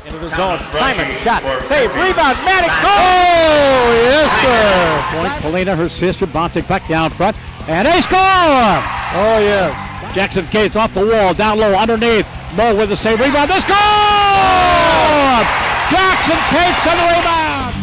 Into the zone. Simon, shot, save, rebound, Manning, goal! Yes, sir. Point, Polina, her sister, bouncing back down front, and they score! Oh, yes. Jackson Cates off the wall, down low, underneath. Mo with the save, rebound, they score! Jackson Cates on the rebound!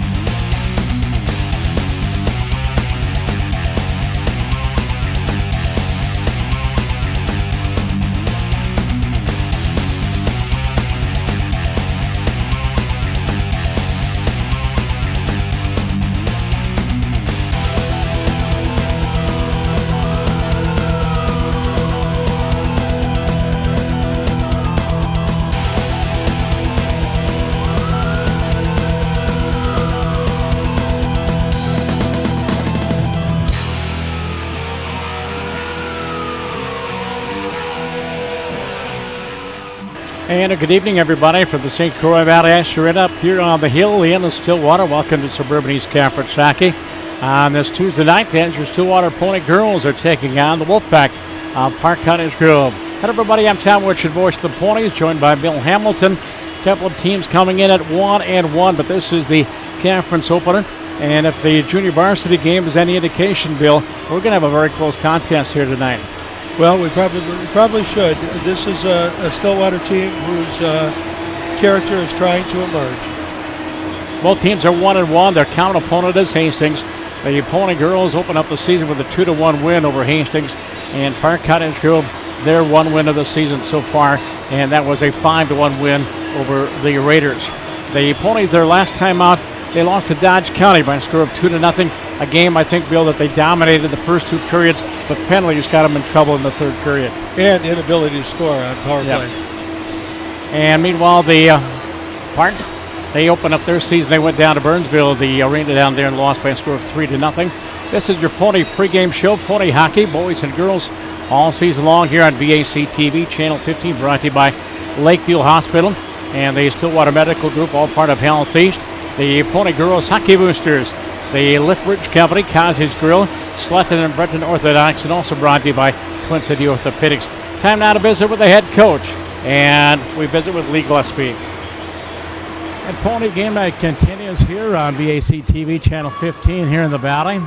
And a good evening, everybody, from the St. Croix Valley Ice Arena up here on the hill in the Stillwater. Welcome to Suburban East Conference Hockey. On this Tuesday night, the Andrew Stillwater Pony Girls are taking on the Wolfpack of Park Cottage Grove. Hello, everybody. I'm Tom Richard, voice of the Ponies, joined by Bill Hamilton. A couple of teams coming in at 1-1, but this is the conference opener. And if the junior varsity game is any indication, Bill, we're going to have a very close contest here tonight. Well, we probably should. This is a Stillwater team whose character is trying to emerge. Both teams are 1-1. Their counter opponent is Hastings. The Pony Girls open up the season with a 2-1 win over Hastings. And Park Cottage Grove, their one win of the season so far. And that was a 5-1 win over the Raiders. The Ponies, their last time out, they lost to Dodge County by a score of 2-0. A game, I think, Bill, that they dominated the first two periods, but penalties got them in trouble in the third period. And inability to score on power play. And meanwhile, the Park, they opened up their season. They went down to Burnsville, the arena down there, and lost by a score of 3-0. This is your Pony pregame show, Pony Hockey, boys and girls, all season long here on VAC TV, Channel 15, brought to you by Lakeview Hospital and the Stillwater Medical Group, all part of Health East. The Pony Girls Hockey Boosters, the Liftbridge Company, Kazi's Grill, Slutton and Brenton Orthodox, and also brought to you by Twin City Orthopedics. Time now to visit with the head coach, and we visit with Lee Gillespie. And Pony Game Night continues here on VAC TV, Channel 15 here in the Valley.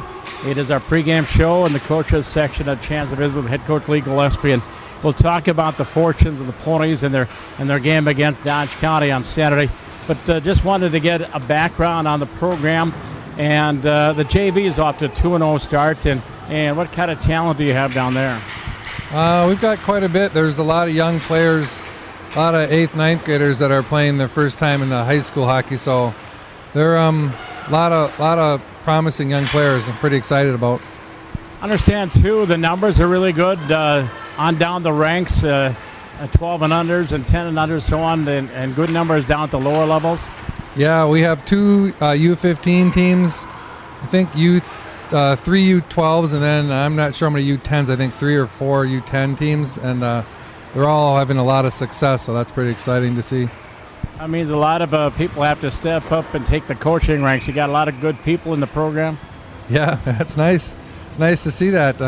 It is our pregame show in the coaches section of Chance to visit with head coach Lee Gillespie, and we'll talk about the fortunes of the Ponies and their game against Dodge County on Saturday. But just wanted to get a background on the program. And the JV is off to a 2-0 start. And what kind of talent do you have down there? We've got quite a bit. There's a lot of young players, a lot of 8th, 9th graders that are playing their first time in the high school hockey. So there are a lot of promising young players I'm pretty excited about. Understand, too, the numbers are really good on down the ranks. 12 and unders and 10 and unders, so on, and good numbers down at the lower levels? Yeah, we have 2 U15 teams, I think 3 U12s, and then I'm not sure how many U10s, I think 3 or 4 U10 teams, and they're all having a lot of success, so that's pretty exciting to see. That means a lot of people have to step up and take the coaching ranks. You got a lot of good people in the program? Yeah, that's nice. It's nice to see that.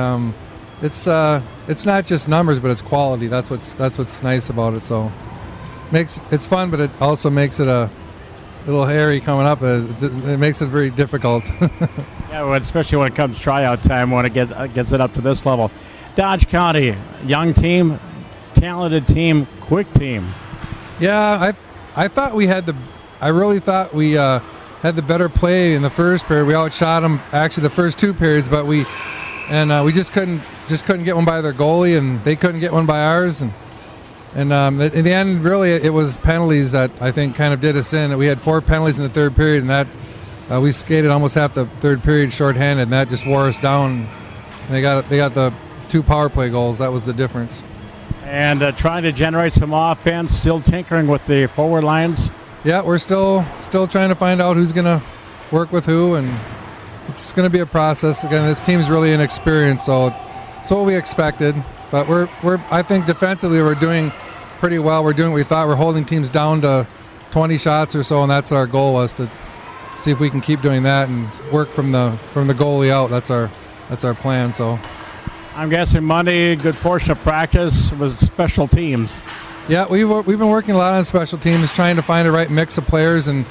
It's not just numbers, but it's quality. That's what's nice about it. So it's fun, but it also makes it a little hairy coming up. It makes it very difficult. Yeah, well, especially when it comes tryout time, when it gets it up to this level. Dodge County, young team, talented team, quick team. Yeah, I really thought we had the better play in the first period. We outshot them actually the first 2 periods, but we just couldn't get one by their goalie, and they couldn't get one by ours, and in the end, really, it was penalties that I think kind of did us in. We had 4 penalties in the third period, and that we skated almost half the third period shorthanded, and that just wore us down. And they got the 2 power play goals. That was the difference. And trying to generate some offense, still tinkering with the forward lines. Yeah, we're still trying to find out who's going to work with who, and it's going to be a process. Again, this team's really inexperienced, so it's what we expected. But I think defensively we're doing pretty well. We're doing what we thought. We're holding teams down to 20 shots or so, and that's our goal, was to see if we can keep doing that and work from the goalie out. That's our plan. So I'm guessing Monday, a good portion of practice was special teams. Yeah, we've been working a lot on special teams, trying to find the right mix of players and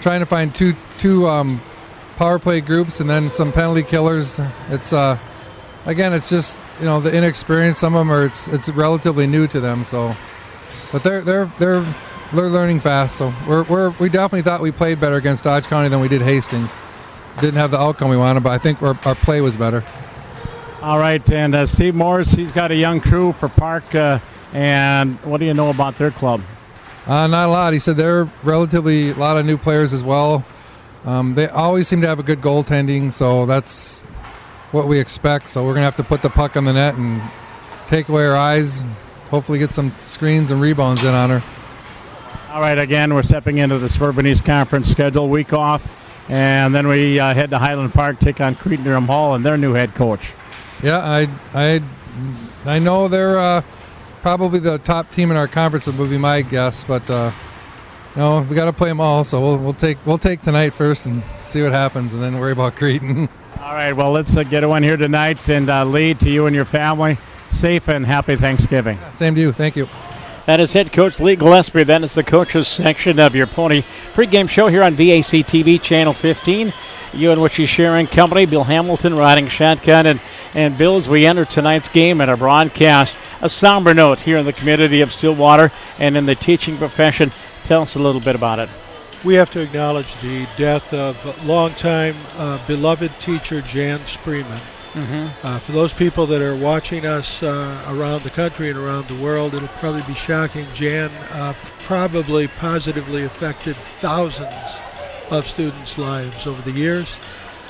trying to find two power play groups and then some penalty killers. It's again, it's just the inexperience. Some of them it's relatively new to them. So, but they're learning fast. So we definitely thought we played better against Dodge County than we did Hastings. Didn't have the outcome we wanted, but I think our play was better. All right, and Steve Morris, he's got a young crew for Park. And what do you know about their club? Not a lot. He said they're relatively a lot of new players as well. They always seem to have a good goaltending, so that's what we expect. So we're going to have to put the puck on the net and take away our eyes, hopefully get some screens and rebounds in on her. All right, again, we're stepping into the Suburban East Conference schedule, week off, and then we head to Highland Park, take on Cretin-Durham Hall and their new head coach. Yeah, I know they're probably the top team in our conference would be my guess, but we got to play them all. So we'll take tonight first and see what happens, and then worry about Cretin. All right, well, let's get one here tonight, and Lee, to you and your family, safe and happy Thanksgiving. Same to you. Thank you. That is head coach Lee Gillespie. That is the coaches section of your Pony pregame show here on VAC TV Channel 15. You and Witchy Sharing Company, Bill Hamilton riding shotgun, and Bill, as we enter tonight's game and our broadcast, a somber note here in the community of Stillwater and in the teaching profession. Tell us a little bit about it. We have to acknowledge the death of longtime beloved teacher Jan Spreeman. Mm-hmm. For those people that are watching us around the country and around the world, it'll probably be shocking. Jan probably positively affected thousands of students' lives over the years.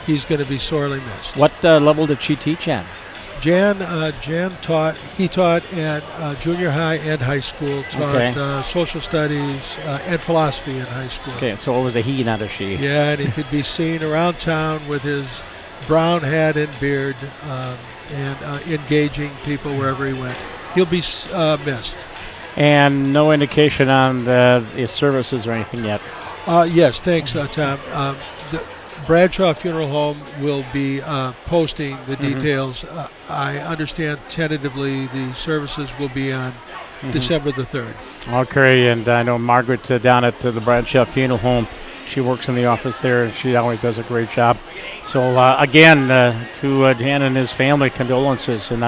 He's going to be sorely missed. What level did she teach at? Jan taught at junior high and high school, taught social studies and philosophy in high school. Okay, so it was a he, not a she. Yeah, and he could be seen around town with his brown hat and beard and engaging people wherever he went. He'll be missed. And no indication on his services or anything yet? Yes, thanks, Tom. The Bradshaw Funeral Home will be posting the details. I understand tentatively the services will be on December the 3rd. Okay, and I know Margaret down at the Bradshaw Funeral Home, she works in the office there, and she always does a great job. So, again, to Jan and his family, condolences, and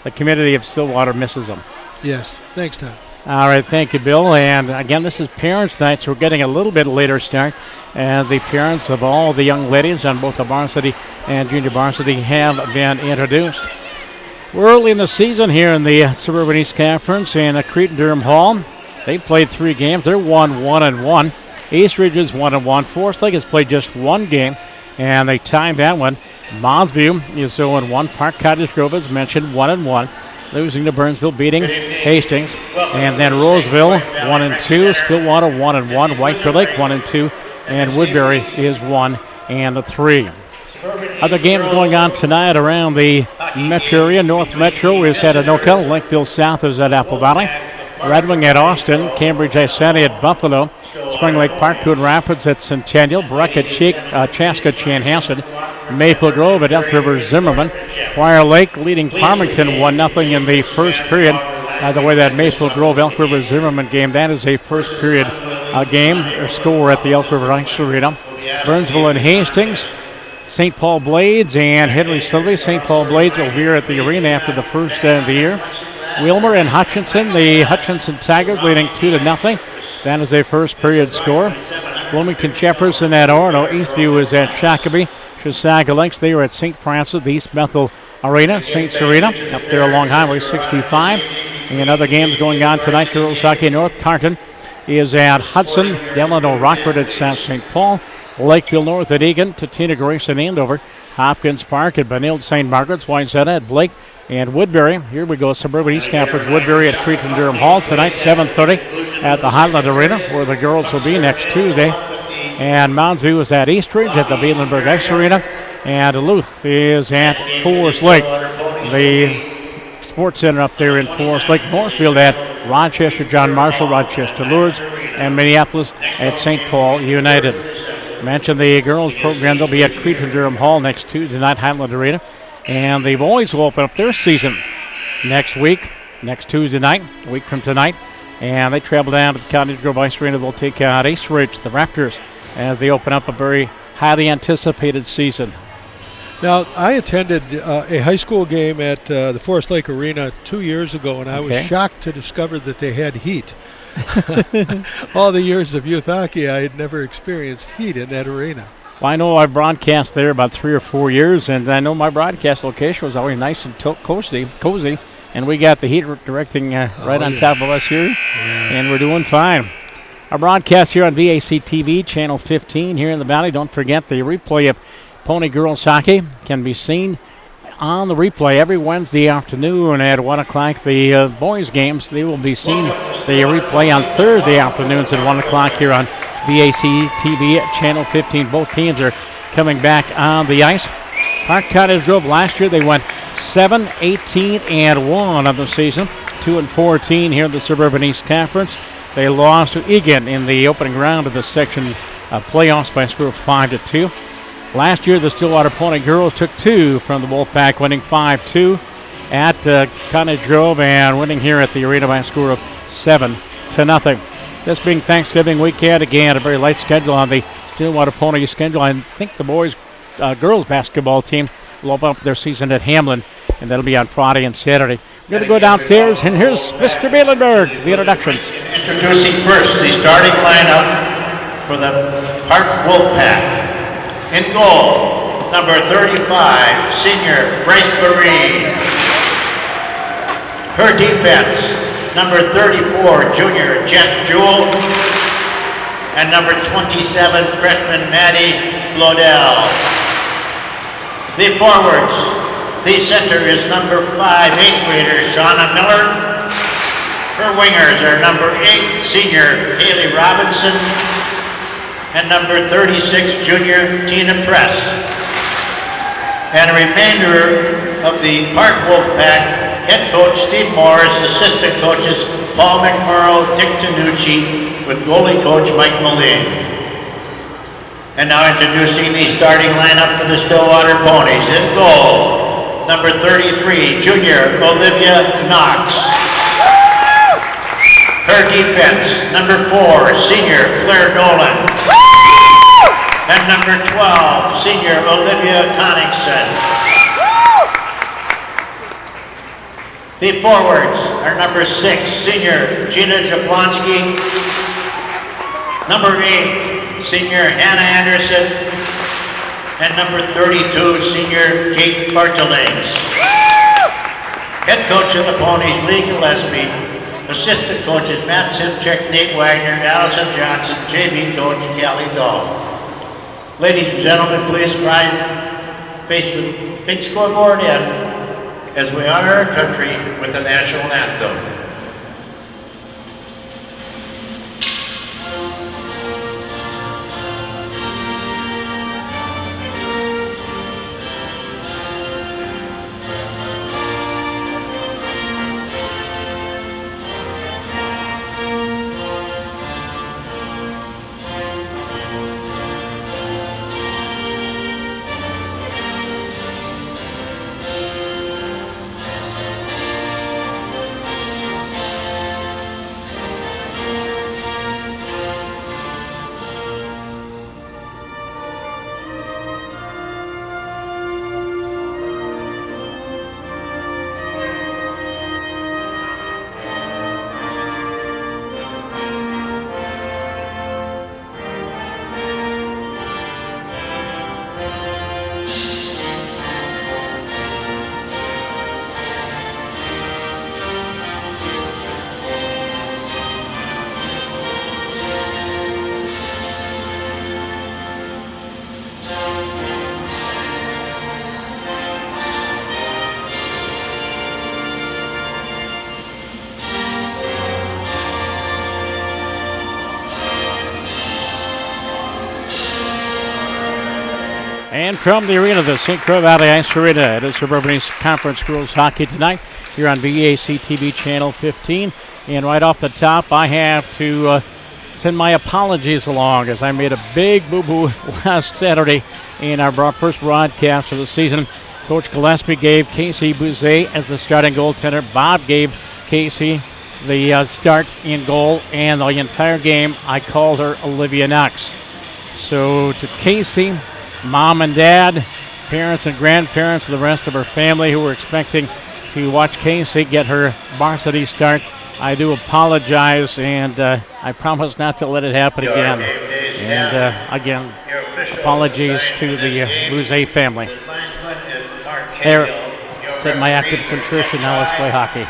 the community of Stillwater misses them. Yes, thanks, Tom. All right, thank you, Bill. And again, this is Parents' Night, so we're getting a little bit later start. And the parents of all the young ladies on both the varsity and junior varsity have been introduced. We're early in the season here in the Suburban East Conference, and Cretin-Durham Hall, they played 3 games. They're 1-1-1. East Ridge is 1-1. Forest Lake has played just 1 game, and they tied that one. Monsview is 0-1. Park Cottage Grove, as mentioned, 1-1. Losing to Burnsville, beating Hastings. And then Roseville, 1-2. Stillwater, 1-1. White Bear Lake, 1-2. And Woodbury is 1-3. Other games going on tonight around the metro area. North Metro is at Anoka. Lakeville South is at Apple Valley. Red Wing at Austin. Cambridge Isani at Buffalo. Spring Lake Park, Coon Rapids at Centennial. Breck at Chaska Chanhassen. Maple Grove at Elk River Zimmerman. Prior Lake leading Farmington 1-0 in the first period. By the way, that Maple Grove Elk River Zimmerman game, that is a first period game or score at the Elk River Ice Arena. Burnsville and Hastings. St. Paul Blades and Henry Sylvie. St. Paul Blades will be here at the arena after the first of the year. Wilmer and Hutchinson. The Hutchinson Tigers leading 2-0. That is a first period score. Bloomington Jefferson at Orono. Eastview is at Shakopee. Chisaga Lynx, they are at St. Francis, the East Bethel Arena. St. Serena up there along Highway 65. And other games going on tonight. Girls Hockey North Tarleton is at Hudson. Delano Rockford at South St. Paul. Lakeville North at Egan. Tatina Grace and Andover. Hopkins Park at Benilde St. Margaret's. Wayzata at Blake. And Woodbury. Here we go. Suburban East Conference. Woodbury at Cretin-Durham Hall tonight, 7:30 at the Highland Arena, where the girls will be next Tuesday. And Moundsview is at Eastridge at the Bielenberg Ice Arena. And Duluth is at Forest Lake, the sports center up there in Forest Lake. Northfield at Rochester John Marshall, Rochester Lourdes, and Minneapolis at St. Paul United. Mentioned the girls program. They'll be at Cretin-Durham Hall next Tuesday night, Highland Arena. And the boys will open up their season next week, next Tuesday night, a week from tonight, And they travel down to the Cottage Grove Ice Arena. They'll take out Ace Ridge, the Raptors, as they open up a very highly anticipated season. Now, I attended a high school game at the Forest Lake Arena 2 years ago, and I was shocked to discover that they had heat. All the years of youth hockey, I had never experienced heat in that arena. Well, I know I broadcast there about 3 or 4 years, and I know my broadcast location was always nice and cozy, and we got the heat directing right on top of us here, and we're doing fine. Our broadcast here on VAC TV, Channel 15 here in the Valley. Don't forget the replay of Pony Girls Hockey can be seen on the replay every Wednesday afternoon at 1 o'clock. The boys' games, they will be seen the replay on Thursday afternoons at 1 o'clock here on VAC TV at Channel 15. Both teams are coming back on the ice. Park Cottage Grove last year, they went 7-18-1 on the season, 2-14 here in the Suburban East Conference. They lost to Egan in the opening round of the section playoffs by a score of 5-2. Last year, the Stillwater Pony Girls took 2 from the Wolfpack, winning 5-2 at Cottage Grove and winning here at the arena by a score of 7-0. This being Thanksgiving weekend, again, a very light schedule on the Stillwater Pony schedule. I think the girls basketball team will open up their season at Hamlin, and that'll be on Friday and Saturday. We're going to go downstairs, and here's Mr. Bielenberg, the introductions. Introducing first the starting lineup for the Park Wolfpack. In goal, number 35, senior Bryce Barine. Her defense, number 34, junior Jess Jewell. And number 27, freshman Maddie Lodell. The forwards, the center is number 5, 8th grader Shauna Miller. Her wingers are number 8, senior Haley Robinson. And number 36, junior Tina Press. And a remainder of the Park Wolfpack, head coach Steve Morris, assistant coaches Paul McMurrow, Dick Tanucci, with goalie coach Mike Moline. And now introducing the starting lineup for the Stillwater Ponies. In goal, number 33, junior Olivia Knox. Her defense, number 4, senior Claire Nolan. And number 12, senior Olivia Conningson. The forwards are number 6, senior Gina Jablonski. Number 8, senior Hannah Anderson. And number 32, senior Kate Bartolings. Head coach of the Ponies, Lee Gillespie. Assistant coaches Matt Simchek, Nate Wagner, Allison Johnson, JV coach Callie Dahl. Ladies and gentlemen, please face the big scoreboard in as we honor our country with the national anthem. And from the arena, the St. Croix Valley Ice Arena, it is Suburban East Conference Girls Hockey tonight here on VAC TV Channel 15. And right off the top, I have to send my apologies along as I made a big boo-boo last Saturday in our first broadcast of the season. Coach Gillespie gave Casey Bouzet as the starting goaltender. Bob gave Casey the start in goal, and the entire game I called her Olivia Knox. So to Casey, mom and dad, parents and grandparents, the rest of her family who were expecting to watch Casey get her varsity start, I do apologize, and I promise not to let it happen again. And again, apologies to the Bouzet family. There, said my act of contrition. Now let's play hockey.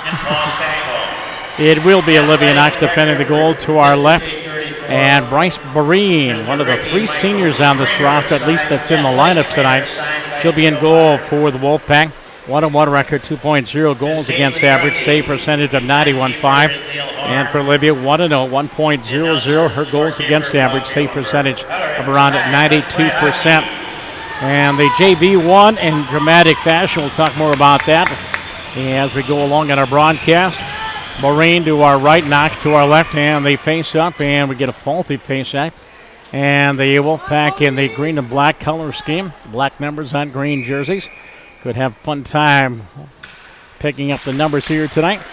It will be Olivia Knox defending the goal to our left. And Bryce Barine, one of the 3 seniors on this roster, at least that's in the lineup tonight. She'll be in goal for the Wolfpack. 1-1 record, 2.0 goals against average, save percentage of 91.5. And for Olivia, 1-0, 1.00 her goals against average, save percentage of around 92%. And the JV won in dramatic fashion. We'll talk more about that as we go along in our broadcast. Maureen to our right, Knox to our left, and they face up, and we get a faulty face up. And the Wolfpack in the green and black color scheme, black numbers on green jerseys. Could have a fun time picking up the numbers here tonight.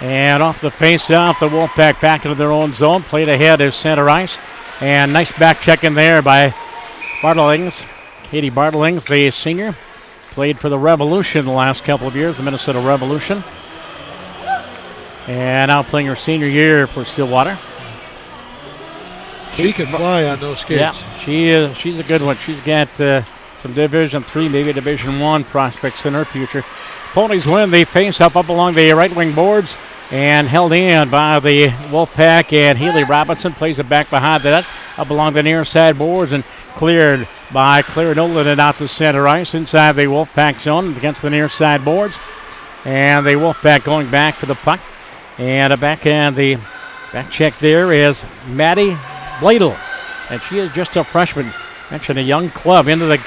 And off the face-off, the Wolfpack back into their own zone, played ahead of center ice. And nice back check in there by Bartlings. Katie Bartlings, the senior, played for the Revolution the last couple of years, the Minnesota Revolution. And now playing her senior year for Stillwater. She can fly on those skates. Yeah, she's a good one. She's got some Division III, maybe Division I prospects in her future. Ponies win the face-up up along the right wing boards and held in by the Wolfpack, and Healy Robinson plays it back behind that up along the near side boards and cleared by Claire Nolan and out to center ice inside the Wolfpack zone against the near side boards. And the Wolfpack going back for the puck. And back check there is Maddie Bladel, and she is just a freshman. Mentioned a young club into the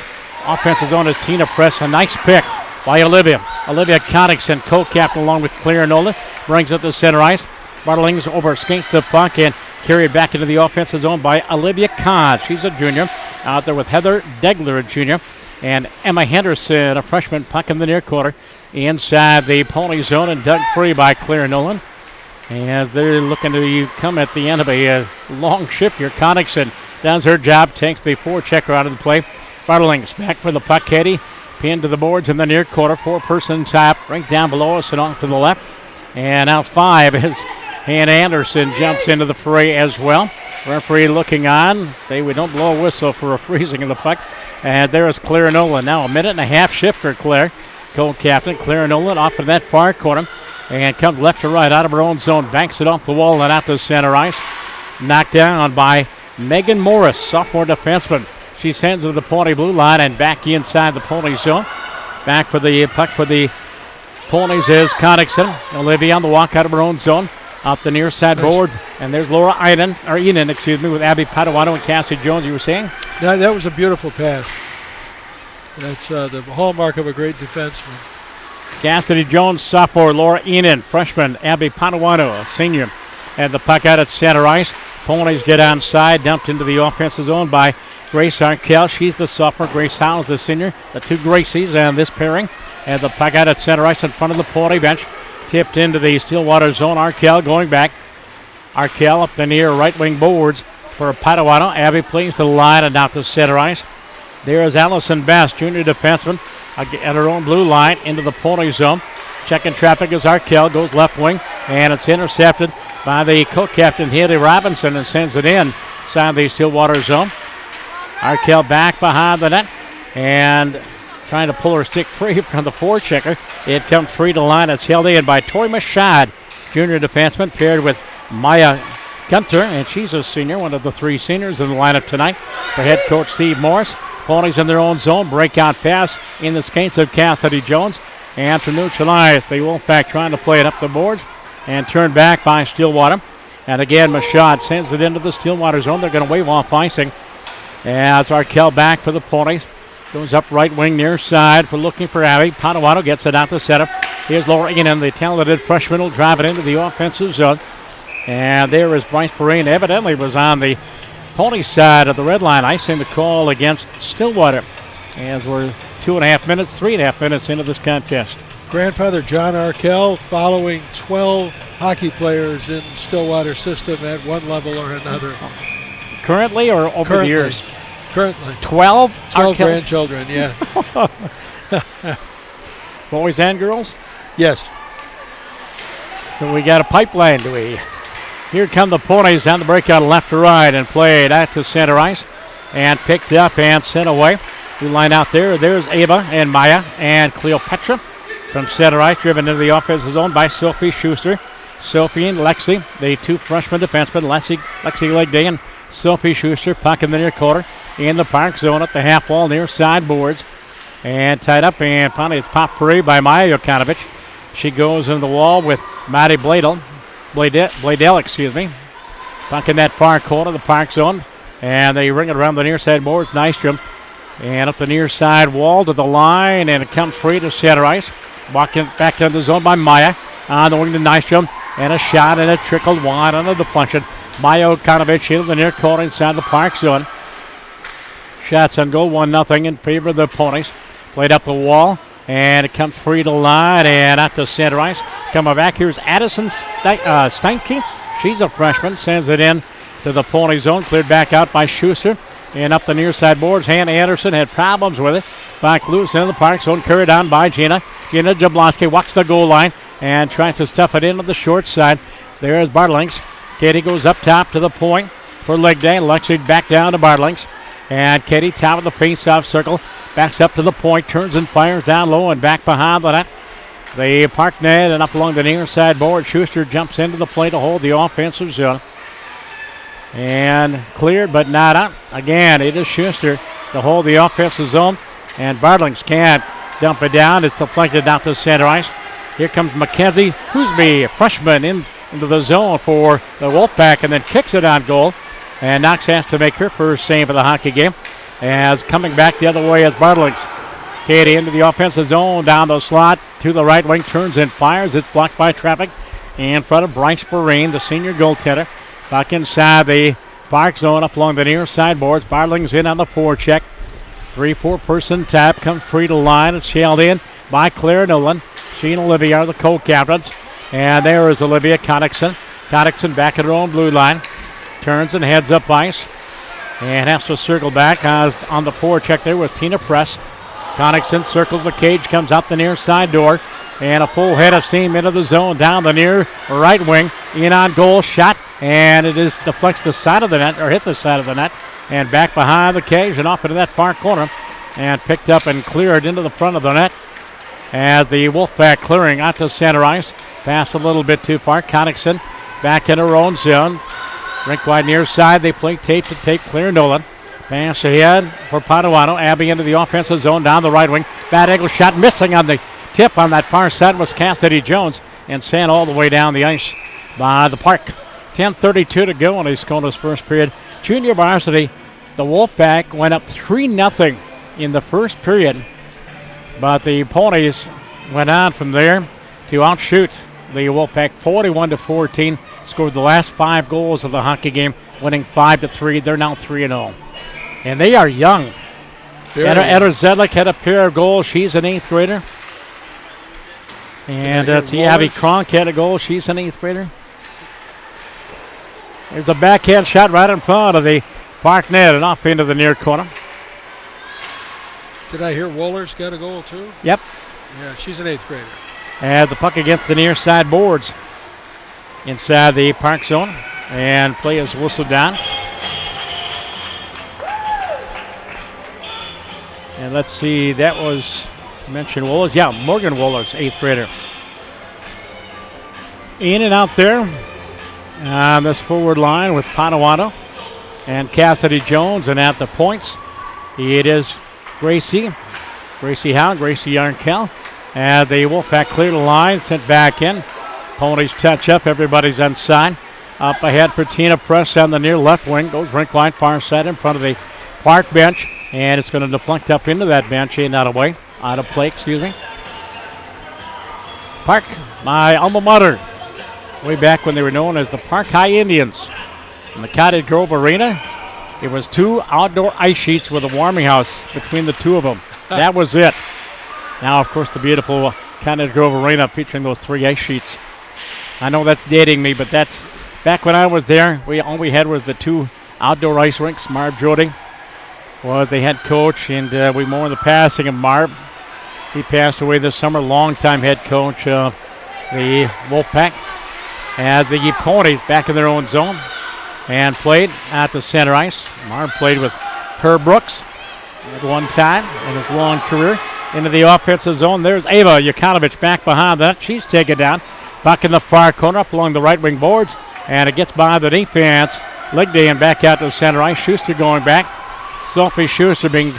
offensive zone as Tina Press. A nice pick by Olivia. Olivia Connickson, co-captain along with Claire Nola, brings it to center ice. Bartlings over skates the puck and carried back into the offensive zone by Olivia Kahn. She's a junior. Out there with Heather Degler, a junior. And Emma Henderson, a freshman, puck in the near quarter inside the Pony zone and dug free by Claire Nolan. And they're looking to come at the end of a long shift here. Connickson does her job, takes the forechecker out of the play. Bartlings back for the puck, Katie. Pinned to the boards in the near quarter. 4-person tap right down below us and off to the left. And now 5 is Hannah Anderson jumps into the fray as well. Referee looking on. Say we don't blow a whistle for a freezing of the puck. And there is Claire Nolan. Now a minute and a half shift for Claire. Co-captain Claire Nolan off of that far corner. And comes left to right out of her own zone. Banks it off the wall and out to center ice. Knocked down by Megan Morris, sophomore defenseman. She sends it to the Pony blue line and back inside the Pony zone. Back for the puck for the Ponies is Connickson. Olivia on the walk out of her own zone. Up the near side board. And there's Laura Eden, with Abby Padawano and Cassie Jones, you were saying? That was a beautiful pass. That's the hallmark of a great defenseman. Cassidy Jones, sophomore. Laura Enan, freshman. Abby Padawano, a senior. And the puck out at center ice. Ponies get onside, dumped into the offensive zone by Grace Arkell. She's the sophomore. Grace Howells, the senior. The two Gracies on this pairing. And the puck out at center ice in front of the Pony bench. Tipped into the Stillwater zone. Arkell going back. Arkell up the near right wing boards for Padawano. Abby plays to the line and out to center ice. There is Allison Bass, junior defenseman, at her own blue line into the Pony zone. Checking traffic as Arkell goes left wing, and it's intercepted by the co-captain Haley Robinson and sends it in inside the Stillwater zone. Arkell back behind the net and trying to pull her stick free from the forechecker. It comes free to line. It's held in by Tori Mashad, junior defenseman, paired with Maya Gunter, and she's a senior, one of the 3 seniors in the lineup tonight. For head coach Steve Morris. Ponies in their own zone. Breakout pass in the skates of Cassidy Jones. And to neutralize the Wolfpack trying to play it up the boards. And turned back by Stillwater. And again, Mashad sends it into the Stillwater zone. They're going to wave off icing. As Arkell back for the Ponies. Goes up right wing near side for looking for Abby. Padawano gets it out to center. Here's Laura Egan, the talented freshman, will drive it into the offensive zone. And there is Bryce Perrine. Evidently was on the Pony side of the red line, icing the call against Stillwater. As we're 3.5 minutes into this contest. grandfather, John Arkell, following 12 hockey players in Stillwater system at one level or another. Currently or over the years? Currently. 12 grandchildren, yeah. Boys and girls? Yes. So we got a pipeline, do we? Here come the Ponies on the breakout left to right and played out to center ice and picked up and sent away. We line out there. There's Ava and Maya and Cleopatra from center ice, driven into the offensive zone by Sophie Schuster. Sophie and Lexi, the two freshman defensemen, Lexi Legday and Sophie Schuster, puck in the near quarter in the park zone at the half wall near sideboards. And tied up, and finally it's popped free by Maya Jokanovic. She goes into the wall with Maddie Bladel, puck in that far corner of the park zone. And they ring it around the near side boards. Nystrom. And up the near side wall to the line, and it comes free to center ice. Walking back into the zone by Maya. On the wing to Nystrom. And a shot, and it trickled wide on the deflection. Maya Jokanovic into the near corner inside the park zone. Shots on goal, 1-0 in favor of the Ponies. Played up the wall, and it comes free to line and out to center ice. Coming back, here's Addison Steinke. She's a freshman, sends it in to the Pony zone. Cleared back out by Schuster. And up the near side boards, Hannah Anderson had problems with it. Back loose into the park zone, carried on by Gina. Gina Jablonski walks the goal line and tries to stuff it into the short side. There's Bartlings. Katie goes up top to the point for leg day. Lexi back down to Bartlings. And Katie, top of the face-off circle, backs up to the point, turns and fires down low and back behind the net. The park net and up along the near side board. Schuster jumps into the play to hold the offensive zone. And cleared, but not out. Again, it is Schuster to hold the offensive zone. And Bartlings can't dump it down. It's deflected out to center ice. Here comes Mackenzie Hoosby, a freshman, into the zone for the Wolfpack, and then kicks it on goal. And Knox has to make her first save of the hockey game. As coming back the other way is Bartlings. Katie into the offensive zone, down the slot to the right wing, turns and fires. It's blocked by traffic in front of Bryce Perrine, the senior goaltender. Back inside the park zone up along the near sideboards. Bartlings in on the forecheck. 3-4 person tap, comes free to line. It's shelled in by Claire Nolan. She and Olivia are the co-captains. And there is Olivia Connickson. Connickson back at her own blue line. Turns and heads up ice. And has to circle back as on the forecheck there with Tina Press. Connickson circles the cage, comes out the near side door. And a full head of steam into the zone down the near right wing. In on goal, shot. And it is deflects the side of the net, or hit the side of the net. And back behind the cage and off into that far corner. And picked up and cleared into the front of the net. As the Wolfpack clearing out to center ice. Pass a little bit too far. Connickson back in her own zone. Rink wide near side. They play tape to tape. Claire Nolan. Pass ahead for Padawano. Abby into the offensive zone down the right wing. Bad angle shot missing on the tip on that far side was Cassidy Jones. And sent all the way down the ice by the park. 10:32 to go in Eskona's first period. Junior varsity, the Wolfpack went up 3-0 in the first period. But the Ponies went on from there to outshoot the Wolfpack 41-14. Scored the last 5 goals of the hockey game, winning 5-3. They're now 3-0. And they are young. Etta Zedlik had a pair of goals. She's an 8th grader. And Abby Kronk had a goal. She's an 8th grader. There's a backhand shot right in front of the park net and off into the near corner. Did I hear Woller's got a goal too? Yep. Yeah, she's an 8th grader. And the puck against the near side boards inside the park zone. And play is whistled down. And let's see, that was mentioned Wohlers. Yeah, Morgan Wohlers, 8th grader. In and out there on this forward line with Padawano and Cassidy Jones. And at the points, it is Gracie Howe, Gracie Yarnkel. And the Wolfpack cleared the line, sent back in. Ponies touch up, everybody's inside. Up ahead for Tina Press on the near left wing. Goes rink line, far side in front of the park bench. And it's going to deflect up into that bench and out of play, excuse me. Park, my alma mater. Way back when they were known as the Park High Indians. In the Cottage Grove Arena, it was 2 outdoor ice sheets with a warming house between the two of them. That was it. Now, of course, the beautiful Cottage Grove Arena featuring those 3 ice sheets. I know that's dating me, but that's back when I was there. All we had was the 2 outdoor ice rinks. Marv Jody was the head coach, and we mourn the passing of Marv. He passed away this summer, longtime head coach of the Wolfpack. As the Ponies back in their own zone and played at the center ice. Marv played with Herb Brooks at one time in his long career. Into the offensive zone. There's Ava Jukanovic back behind that. She's taken down. Puck in the far corner up along the right wing boards. And it gets by the defense. Ligday back out to the center ice. Schuster going back. Sophie Schuster being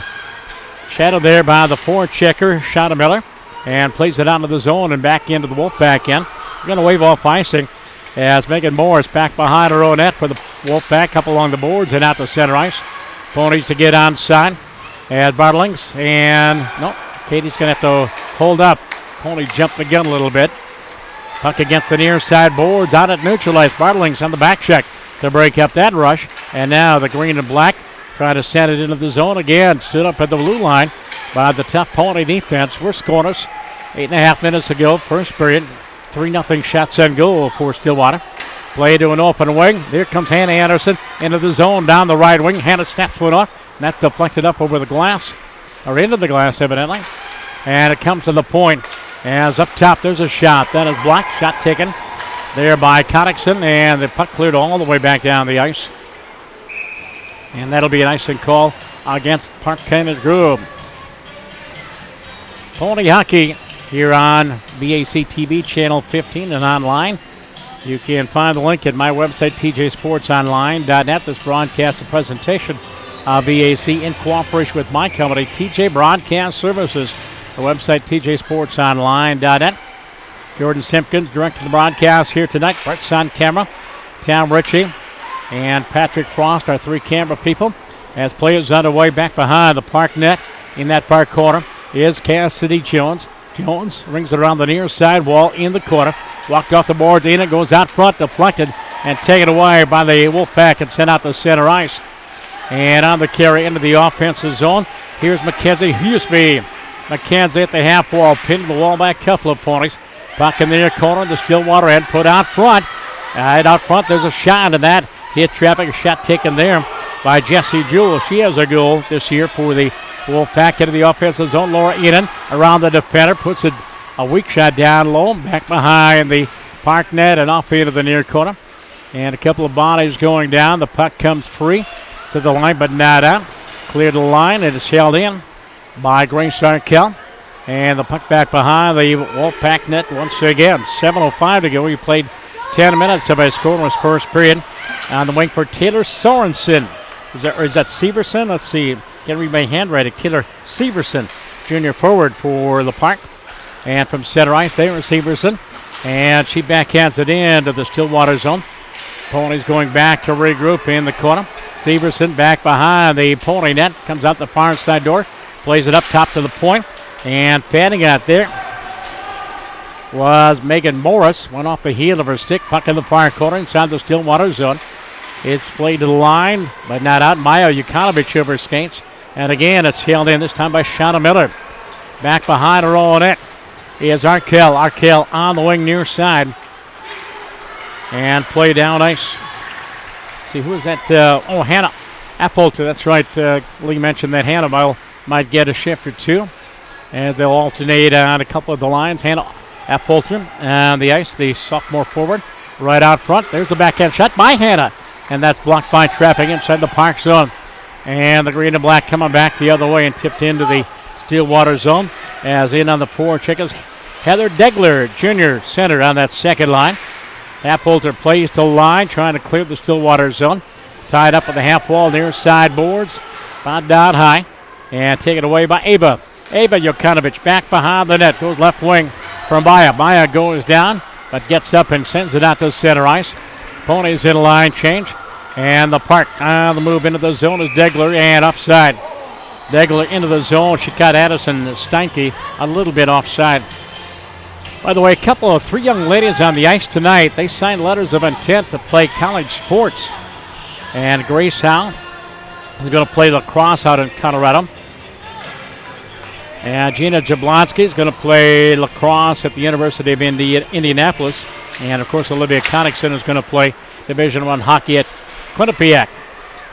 shadowed there by the forechecker, Shauna Miller. And plays it out of the zone and back into the Wolfpack end. We're going to wave off icing as Megan Morris back behind her own net for the Wolfpack. Up along the boards and out to center ice. Ponies to get onside. As Bartlings. And nope. Katie's going to have to hold up. Pony jumped the gun a little bit. Puck against the near side boards. Out at neutralized. Bartlings on the back check to break up that rush. And now the green and black trying to send it into the zone again. Stood up at the blue line by the tough Pony defense. We're scoreless. 8.5 minutes ago, first period. 3-0 shots on goal for Stillwater. Play to an open wing. There comes Hannah Anderson into the zone down the right wing. Hannah snaps one off. And that's deflected up over the glass. Or into the glass, evidently. And it comes to the point. As up top, there's a shot. That is blocked. Shot taken there by Connickson. And the puck cleared all the way back down the ice. And that'll be an icing call against Park Cottage Grove. Pony Hockey here on BAC TV Channel 15 and online. You can find the link at my website, tjsportsonline.net. This broadcast and presentation BAC in cooperation with my company, TJ Broadcast Services. The website, tjsportsonline.net. Jordan Simpkins directing the broadcast here tonight. Brett's on camera. Tom Ritchie and Patrick Frost, our 3 camera people. As play is underway back behind the park net in that far corner is Cassidy Jones. Jones rings it around the near side wall in the corner. Walked off the boards. Ina goes out front, deflected and taken away by the Wolfpack and sent out the center ice. And on the carry into the offensive zone, here's Mackenzie Huseby. Mackenzie at the half wall, pinned the wall by a couple of Ponies. Puck in the near corner, the Stillwater end put out front. Right out front, there's a shot, and that hit traffic. A shot taken there by Jessie Jewell. She has a goal this year for the Wolfpack into the offensive zone. Laura Eden around the defender, puts a weak shot down low, back behind the park net and off into the near corner. And a couple of bodies going down. The puck comes free to the line, but not out. Cleared the line, and it's held in by Grace Arkell. And the puck back behind the Wolfpack net once again. 7:05 to go. We played 10 minutes of a scoreless first period. On the wing for Taylor Sorensen. Is that Severson? Let's see. Can't read my handwriting. Taylor Severson, junior forward for the Park. And from center ice, there is Severson. And she backhands it into the Stillwater zone. Ponies going back to regroup in the corner. Severson back behind the Pony net. Comes out the far side door. Plays it up top to the point. And fanning out there was Megan Morris. Went off the heel of her stick. Puck in the far corner inside the Stillwater zone. It's played to the line, but not out. Maya Jukanovic over skates. And again, it's held in, this time by Shauna Miller. Back behind her own net is Arkell. Arkell on the wing near side. And play down ice. See, who is that? Hannah Affolter. That's right. Lee mentioned that Hannah might get a shift or two. And they'll alternate on a couple of the lines. Hannah Affolter on the ice, the sophomore forward. Right out front. There's the backhand shot by Hannah. And that's blocked by traffic inside the park zone. And the green and black coming back the other way and tipped into the Stillwater zone. As in on the forecheck is Heather Degler, junior center on that second line. Affolter plays to line, trying to clear the Stillwater zone. Tied up at the half wall near side boards. About down high. And taken away by Ava. Ava Jokanovic back behind the net. Goes left wing from Maya. Maya goes down, but gets up and sends it out to center ice. Ponies in a line change. And the Park on the move into the zone is Degler and offside. Degler into the zone. She caught Addison Steinke a little bit offside. By the way, three young ladies on the ice tonight. They signed letters of intent to play college sports. And Grace Howe is going to play lacrosse out in Colorado. And Gina Jablonski is going to play lacrosse at the University of Indianapolis. And, of course, Olivia Connickson is going to play Division I hockey at Quinnipiac.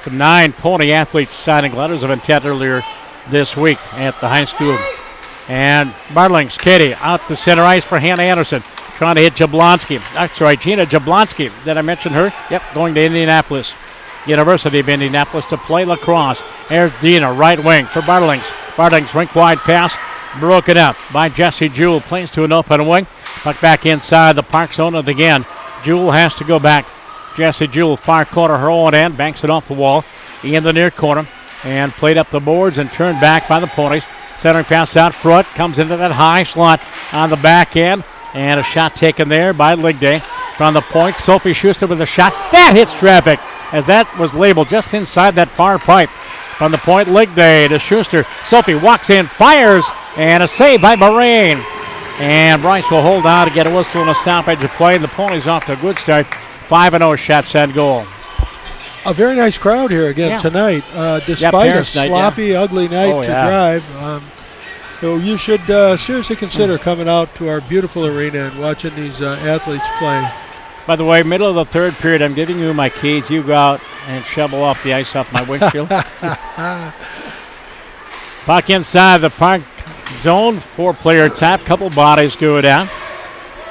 Some 9 Pony athletes signing letters of intent earlier this week at the high school. And Bartlings, Katie, out to center ice for Hannah Anderson. Trying to hit Jablonski. That's right, Gina Jablonski. Did I mention her? Yep, going to Indianapolis. University of Indianapolis to play lacrosse. There's Dina, right wing for Bartlings. Bartlings, rink wide pass, broken up by Jessie Jewell. Plays to an open wing. Puck back inside the park zone, and again, Jewell has to go back. Jessie Jewell, far corner, her own end, banks it off the wall in the near corner, and played up the boards and turned back by the Ponies. Centering pass out front, comes into that high slot on the back end, and a shot taken there by Ligday from the point. Sophie Schuster with a shot. That hits traffic, as that was labeled just inside that far pipe. From the point, Ligday to Schuster. Sophie walks in, fires, and a save by Moraine. And Bryce will hold on to get a whistle and a stoppage of play. The Ponies off to a good start. 5-0 shots on goal. A very nice crowd here again tonight, despite a sloppy, ugly night to drive. So you should seriously consider coming out to our beautiful arena and watching these athletes play. By the way, middle of the third period, I'm giving you my keys. You go out and shovel off the ice off my windshield. Puck inside the park zone. 4-player tap. Couple bodies go down.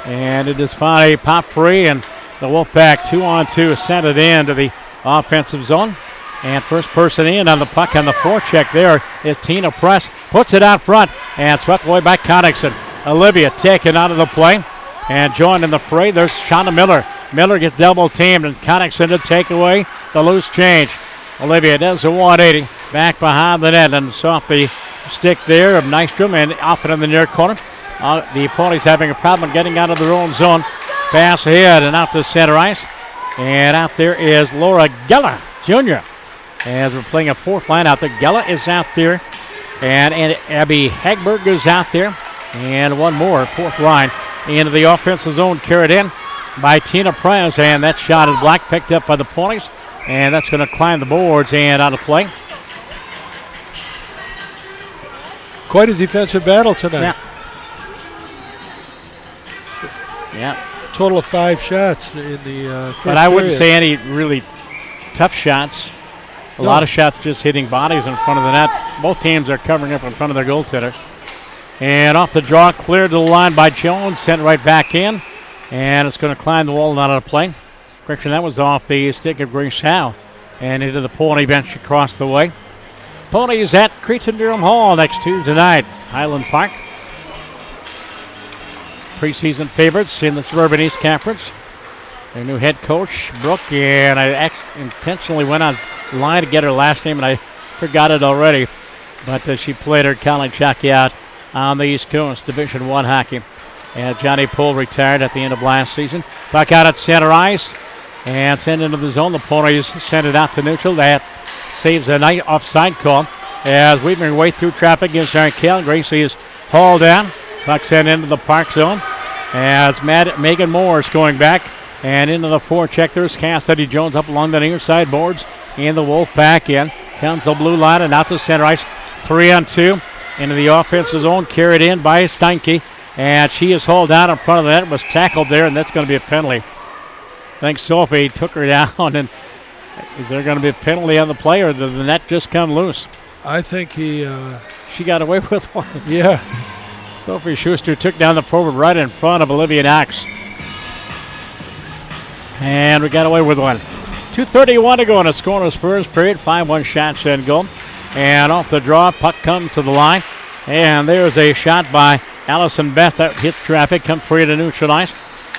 And it is finally pop free, and the Wolfpack 2-on-2 sent it into the offensive zone. And first person in on the puck on the forecheck there is Tina Press. Puts it out front and swept away by Connickson. Olivia taken out of the play. And joined in the fray, there's Shauna Miller. Miller gets double teamed, and Connickson to take away the loose change. Olivia does a 180 back behind the net, and it's off the stick there of Nystrom and off it in the near corner. The Ponies having a problem getting out of their own zone. Pass ahead and out to center ice. And out there is Laura Geller, Jr. As we're playing a fourth line out there. Geller is out there. And Abby Hagberg is out there. And one more, fourth line. Into the offensive zone, carried in by Tina Prez, and that shot is blocked, picked up by the Ponies, and that's going to climb the boards and out of play. Quite a defensive battle tonight. Yeah. Total of 5 shots in the first But I wouldn't period. say any really tough shots. A lot of shots just hitting bodies in front of the net. Both teams are covering up in front of their goaltender. And off the draw, cleared to the line by Jones, sent right back in. And it's going to climb the wall and out of play. Correction, that was off the stick of Grace Howe. And into the Pony bench across the way. Ponies at Cretin-Durham Hall next Tuesday night, Highland Park. Preseason favorites in the Suburban East Conference. Their new head coach, Brooke, and I intentionally went on line to get her last name, and I forgot it already. But she played her college hockey out on the East Coast, Division I hockey. And Johnny Poole retired at the end of last season. Puck out at center ice and sent into the zone. The Ponies send it out to neutral. That saves a night offside call as weaving her way through traffic against Aaron Kale. Gracie is hauled down. Puck sent into the park zone as Megan Moore is going back. And into the forecheck, there's Cassidy Jones up along the near side boards. And the Wolfpack in. Comes the blue line and out to center ice. 3-on-2. Into the offensive zone, carried in by Steinke, and she is hauled down in front of the net, was tackled there, and that's going to be a penalty. I think Sophie took her down, and is there going to be a penalty on the play, or did the net just come loose? I think she got away with one. Yeah. Sophie Schuster took down the forward right in front of Olivia Knox. And we got away with one. 2:31 to go in a scoreless first period, 5-1 shots and goal. And off the draw, puck comes to the line. And there's a shot by Allison Best that hit traffic, comes free to neutral ice.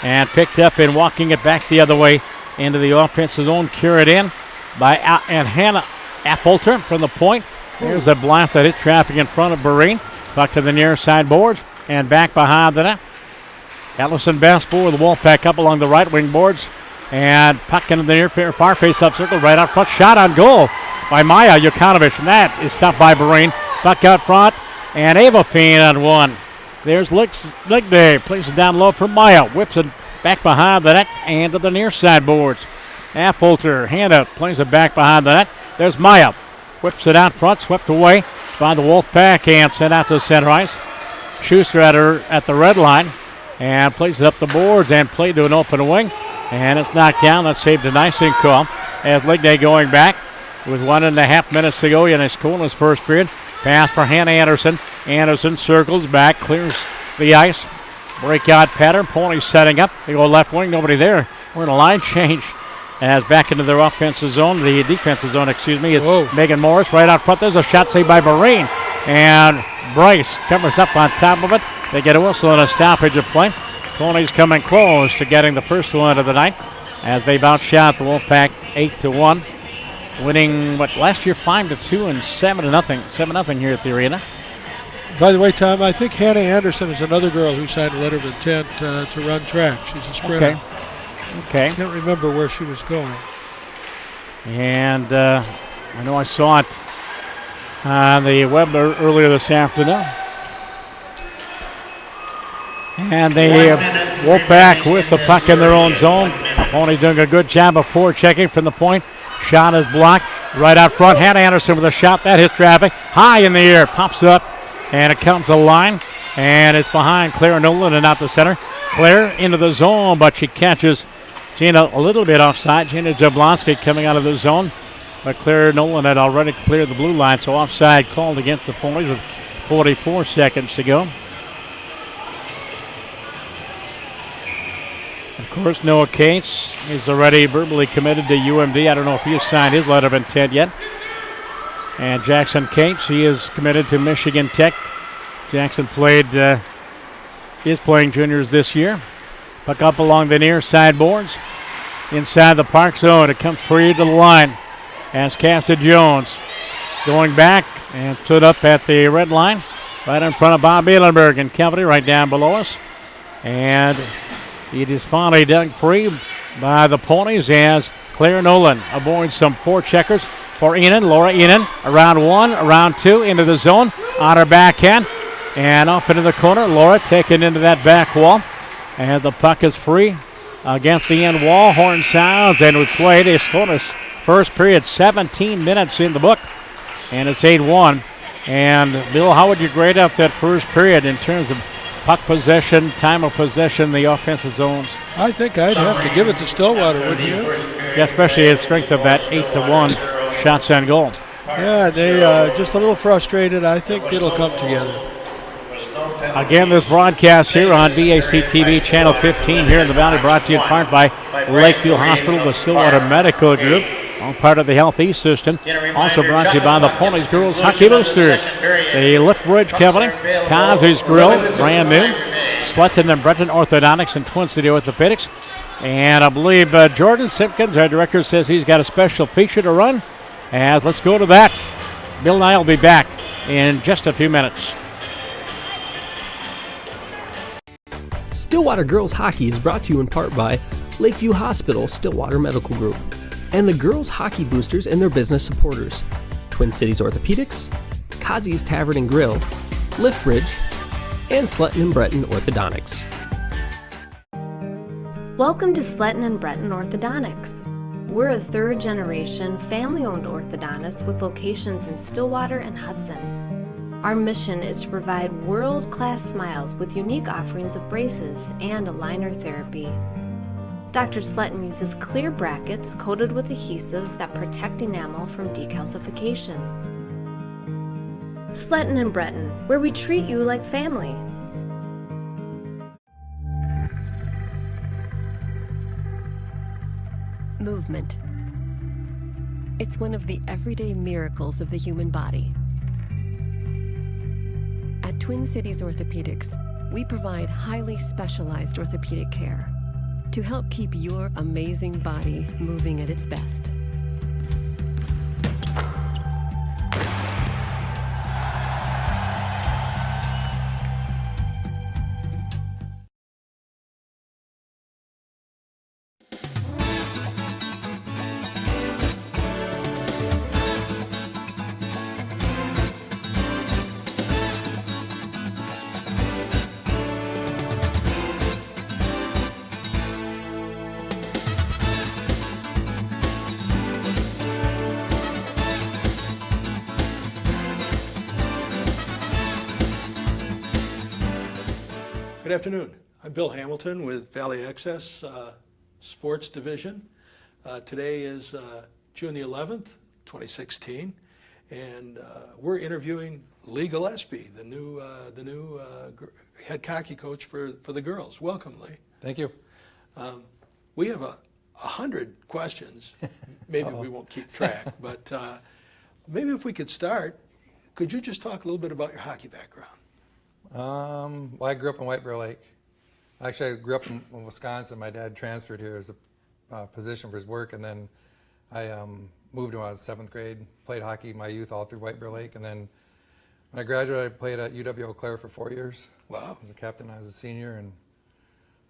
And picked up and walking it back the other way into the offensive zone. Carried in by Hannah Affolter from the point. There's a blast that hit traffic in front of Barine. Puck to the near side boards and back behind the net. Allison Best for the Wolfpack up along the right wing boards. And puck into the near far face-up circle right out front. Shot on goal by Maya Jokanovic, and that is stopped by Barine. Puck out front, and Ava Fiend on one. There's Ligday, plays it down low for Maya. Whips it back behind the net and to the near side boards. Affolter, hand out, plays it back behind the net. There's Maya. Whips it out front, swept away by the Wolfpack and sent out to center ice. Schuster at the red line and plays it up the boards and played to an open wing. And it's knocked down. That's saved a icing call. As Ligney going back with 1.5 minutes to go in his score in his first period. Pass for Hannah Anderson. Anderson circles back, clears the ice. Breakout pattern. Ponies setting up. They go left wing. Nobody there. We're in a line change. As back into their offensive zone, the defensive zone, is Megan Morris right out front. There's a shot saved by Marine. And Bryce covers up on top of it. They get a whistle and a stoppage of play. Ponies coming close to getting the first one of the night as they outshot the Wolfpack 8-1. Winning, last year 5-2 and 7-0. 7-0 here at the arena. By the way, Tom, I think Hannah Anderson is another girl who signed a letter of intent to run track. She's a sprinter. Okay. I can't remember where she was going. And I know I saw it on the web earlier this afternoon. And they Wolfpack with the puck in their own zone. Pony doing a good job of forechecking from the point. Shot is blocked right out front. Hannah Anderson with a shot that hits traffic. High in the air, pops up, and it comes to line. And it's behind Claire Nolan and out the center. Claire into the zone, but she catches Gina a little bit offside. Gina Jablonski coming out of the zone. But Claire Nolan had already cleared the blue line, so offside called against the Ponies with 44 seconds to go. Of course, Noah Cates is already verbally committed to UMD. I don't know if he's signed his letter of intent yet. And Jackson Cates, he is committed to Michigan Tech. Jackson is playing juniors this year. Puck up along the near side boards. Inside the park zone, it comes free to the line. As Cassie Jones going back and stood up at the red line. Right in front of Bob Ehlenberg and company right down below us. And it is finally dug free by the Ponies as Claire Nolan avoids some forecheckers for Enan. Laura Enan around one, around two, into the zone on her backhand. And off into the corner. Laura taken into that back wall. And the puck is free against the end wall. Horn sounds and we played a scoreless first period, 17 minutes in the book. And it's 8-1. And Bill, how would you grade up that first period in terms of puck possession, time of possession, the offensive zones? I think I'd have to give it to Stillwater, wouldn't you? Yeah, especially the strength of that 8-1 shots on goal. Yeah, they just a little frustrated. I think it'll come together. Again, this broadcast here on VAC TV Channel 15 here in the Valley, brought to you in part by Lakeview Hospital, the Stillwater Medical Group, all part of the Health East system. Also brought to you by the Ponies Girls Hockey Boosters, the Lift Bridge Company, Cosby's Grill, brand new, Sletton and Breton Orthodontics and Twin City Orthopedics. And I believe Jordan Simpkins, our director, says he's got a special feature to run. And let's go to that. Bill and I will be back in just a few minutes. Stillwater Girls Hockey is brought to you in part by Lakeview Hospital, Stillwater Medical Group, and the Girls Hockey Boosters and their business supporters, Twin Cities Orthopedics, Kazi's Tavern and Grill, Lift Bridge, and Sletton and Breton Orthodontics. Welcome to Sletton and Breton Orthodontics. We're a third-generation, family-owned orthodontist with locations in Stillwater and Hudson. Our mission is to provide world-class smiles with unique offerings of braces and aligner therapy. Dr. Sletton uses clear brackets coated with adhesive that protect enamel from decalcification. Sletton and Breton, where we treat you like family. Movement. It's one of the everyday miracles of the human body. At Twin Cities Orthopedics, we provide highly specialized orthopedic care to help keep your amazing body moving at its best. Good afternoon. I'm Bill Hamilton with Valley Access Sports Division. Today is June the 11th, 2016, and we're interviewing Lee Gillespie, the new head hockey coach for the girls. Welcome, Lee. Thank you. We have 100 questions. Maybe we won't keep track, but maybe if we could start, could you just talk a little bit about your hockey background? Well, I grew up in White Bear Lake. Actually, I grew up in Wisconsin. My dad transferred here as a position for his work, and then I moved when I was 7th grade, played hockey my youth all through White Bear Lake, and then when I graduated, I played at UW Eau Claire for 4 years. Wow. I was a captain, I was a senior, and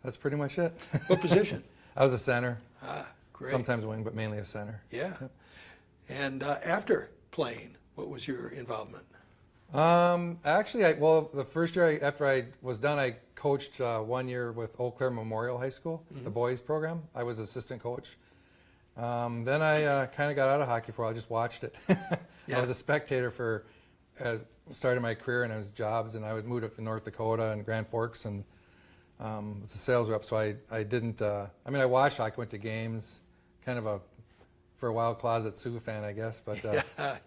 that's pretty much it. What position? I was a center. Ah, great. Sometimes wing, but mainly a center. Yeah. And after playing, what was your involvement? Actually, the first year after I was done, I coached 1 year with Eau Claire Memorial High School, the boys program. I was assistant coach. Then I kind of got out of hockey for a while. I just watched it. Yeah. I was a spectator started my career and I was jobs, and I would move up to North Dakota and Grand Forks and was a sales rep. So I didn't. I watched hockey, went to games, kind of for a while closet Sioux fan, I guess. But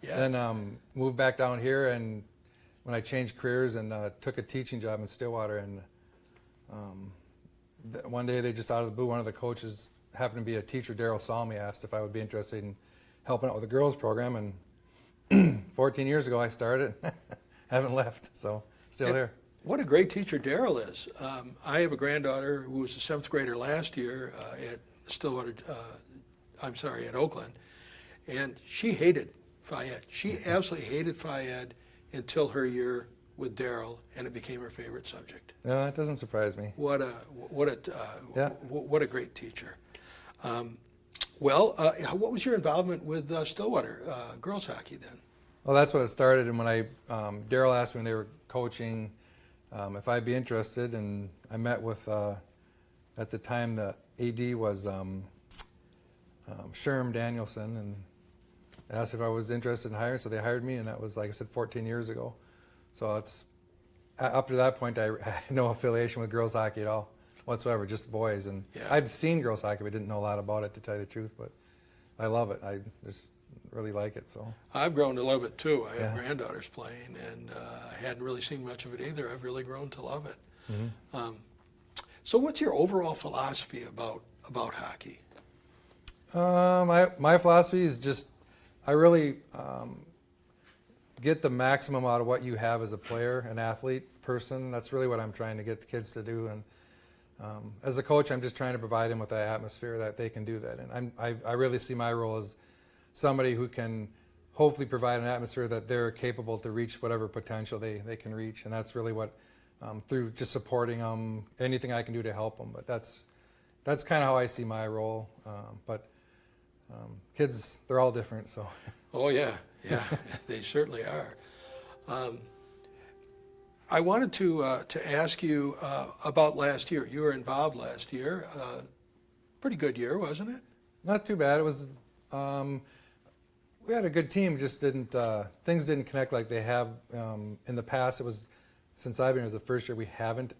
then moved back down here, and when I changed careers and took a teaching job in Stillwater, and one day they just out of the blue, one of the coaches happened to be a teacher, Daryl Salmi, asked if I would be interested in helping out with the girls program, and 14 years ago I started. Haven't left, so still here. What a great teacher Daryl is. I have a granddaughter who was a 7th grader last year at Stillwater, at Oakland, and she hated Phi Ed. She absolutely hated Phi Ed until her year with Daryl, and it became her favorite subject. No, that doesn't surprise me. What a great teacher. What was your involvement with Stillwater girls hockey then? Well, that's what it started, and when Daryl asked me when they were coaching if I'd be interested, and I met with at the time the AD was Sherm Danielson, and asked if I was interested in hiring, so they hired me, and that was, like I said, 14 years ago. So it's up to that point I had no affiliation with girls hockey at all whatsoever, just boys. And I'd seen girls hockey, but didn't know a lot about it, to tell you the truth. But I love it. I just really like it. So I've grown to love it too. I have granddaughters playing, and I hadn't really seen much of it either. I've really grown to love it. Mm-hmm. So what's your overall philosophy about hockey? My philosophy is just I really get the maximum out of what you have as a player, an athlete, person. That's really what I'm trying to get the kids to do. And as a coach, I'm just trying to provide them with that atmosphere that they can do that. And I really see my role as somebody who can hopefully provide an atmosphere that they're capable to reach whatever potential they can reach. And that's really what, through just supporting them, anything I can do to help them. But that's kind of how I see my role. But kids, they're all different, so. Oh yeah, they certainly are. I wanted to ask you about last year. You were involved last year. Pretty good year, wasn't it? Not too bad. It was. We had a good team. Just things didn't connect like they have in the past. It was since I've been here, it was the first year we haven't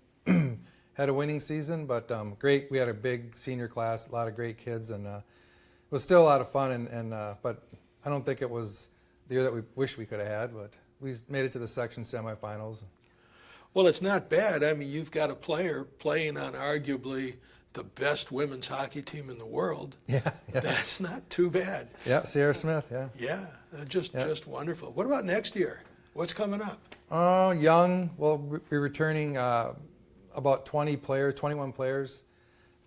had a winning season. But great. We had a big senior class, a lot of great kids, and it was still a lot of fun. But I don't think it was the year that we wish we could have had. But we made it to the section semifinals. Well, it's not bad. I mean, you've got a player playing on arguably the best women's hockey team in the world. Yeah. That's not too bad. Yeah, Sierra Smith, yeah. Yeah, just wonderful. What about next year? What's coming up? Young. Well, we're returning about 21 players.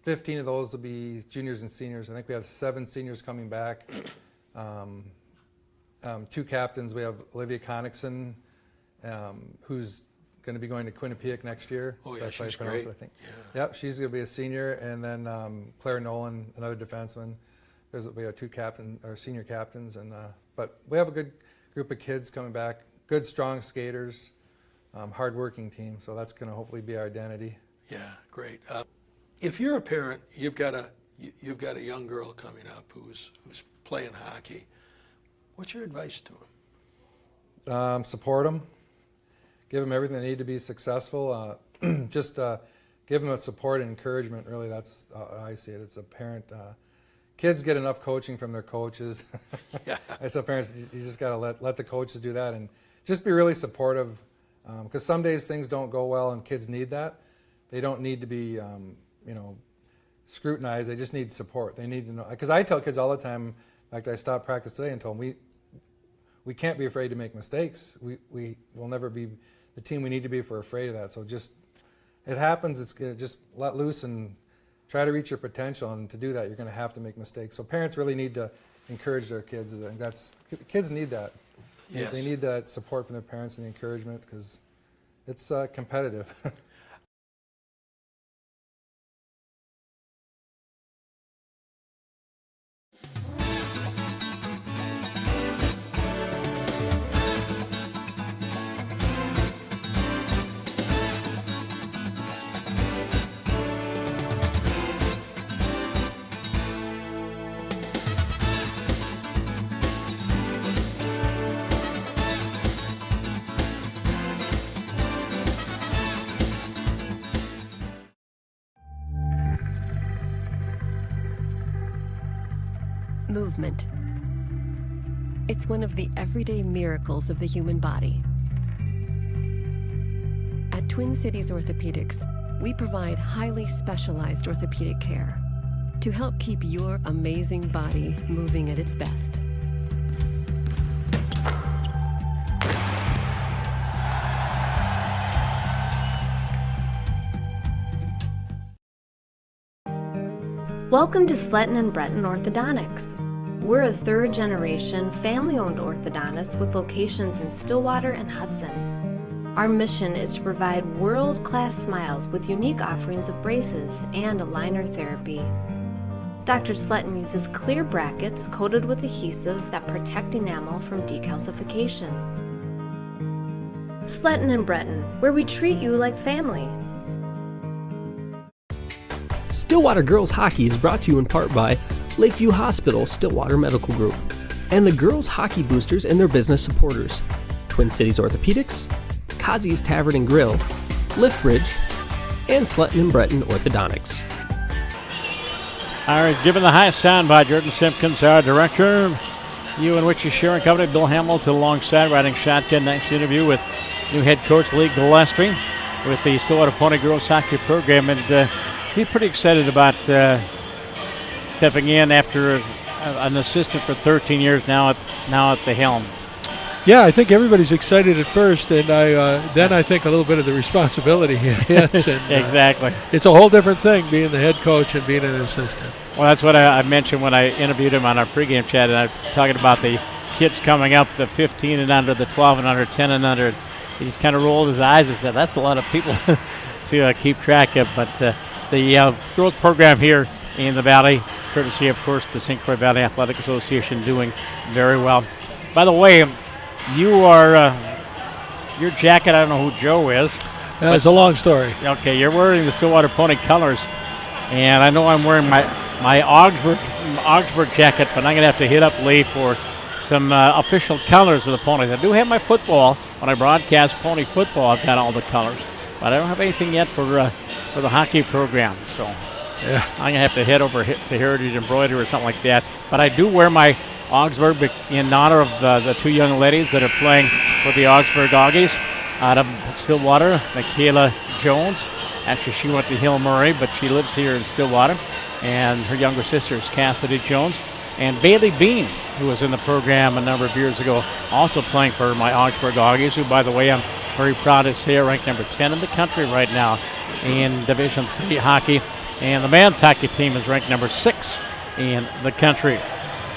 15 of those will be juniors and seniors. I think we have 7 seniors coming back. 2 captains. We have Olivia Connickson, who's going to be going to Quinnipiac next year. Oh, yeah, that's she's how you pronounce great. it, I think. Yeah. Yep, she's going to be a senior. And then Claire Nolan, another defenseman. We have 2 senior captains. But we have a good group of kids coming back, good, strong skaters, hard-working team. So that's going to hopefully be our identity. Yeah, great. If you're a parent, you've got a young girl coming up who's playing hockey. What's your advice to them? Support them. Give them everything they need to be successful. Just give them a support and encouragement. Really, that's how I see it. It's a parent. Kids get enough coaching from their coaches. Yeah. I tell parents, you just got to let the coaches do that and just be really supportive, because some days things don't go well and kids need that. They don't need to be, scrutinized. They just need support. They need to know. Because I tell kids all the time, in fact, I stopped practice today and told them we can't be afraid to make mistakes. We will never be the team we need to be if we're afraid of that. So just, it happens. It's just let loose and try to reach your potential. And to do that, you're going to have to make mistakes. So parents really need to encourage their kids. And kids need that. Yes. They need that support from their parents and the encouragement, because it's competitive. Movement. It's one of the everyday miracles of the human body. At Twin Cities Orthopedics, we provide highly specialized orthopedic care to help keep your amazing body moving at its best. Welcome to Sletton and Breton Orthodontics. We're a third-generation, family-owned orthodontist with locations in Stillwater and Hudson. Our mission is to provide world-class smiles with unique offerings of braces and aligner therapy. Dr. Sletton uses clear brackets coated with adhesive that protect enamel from decalcification. Sletton and Breton, where we treat you like family. Stillwater Girls Hockey is brought to you in part by Lakeview Hospital Stillwater Medical Group and the Girls Hockey Boosters and their business supporters, Twin Cities Orthopedics, Kazi's Tavern and Grill, Liftbridge, and Sletton and Breton Orthodontics. All right, given the high sound by Jordan Simpkins, our director. You and Witchy Sharing Company, Bill Hamilton alongside, riding shotgun. Next interview with new head coach Lee Gillespie with the Stillwater Pony Girls Hockey program. And he's pretty excited about stepping in after an assistant for 13 years now at the helm. Yeah, I think everybody's excited at first, and then I think a little bit of the responsibility hits. And, exactly. It's a whole different thing being the head coach and being an assistant. Well, that's what I mentioned when I interviewed him on our pregame chat, and I'm talking about the kids coming up, the 15 and under, the 12 and under, 10 and under. He just kind of rolled his eyes and said, that's a lot of people to keep track of. But the growth program here in the Valley, courtesy, of course, the St. Croix Valley Athletic Association, doing very well. By the way, you are, your jacket, I don't know who Joe is. It's a long story. Okay, you're wearing the Stillwater Pony colors, and I know I'm wearing my Augsburg jacket, but I'm going to have to hit up Lee for some official colors of the Ponies. I do have my football. When I broadcast Pony football, I've got all the colors, but I don't have anything yet for the hockey program. So yeah, I'm going to have to head over to Heritage Embroidery or something like that. But I do wear my Augsburg in honor of the two young ladies that are playing for the Augsburg Augies out of Stillwater. Michaela Jones. Actually, she went to Hill Murray, but she lives here in Stillwater. And her younger sister is Cassidy Jones. And Bailey Bean, who was in the program a number of years ago, also playing for my Augsburg Augies, who, by the way, I'm very proud to say are ranked number 10 in the country right now in Division III hockey. And the men's hockey team is ranked number 6 in the country.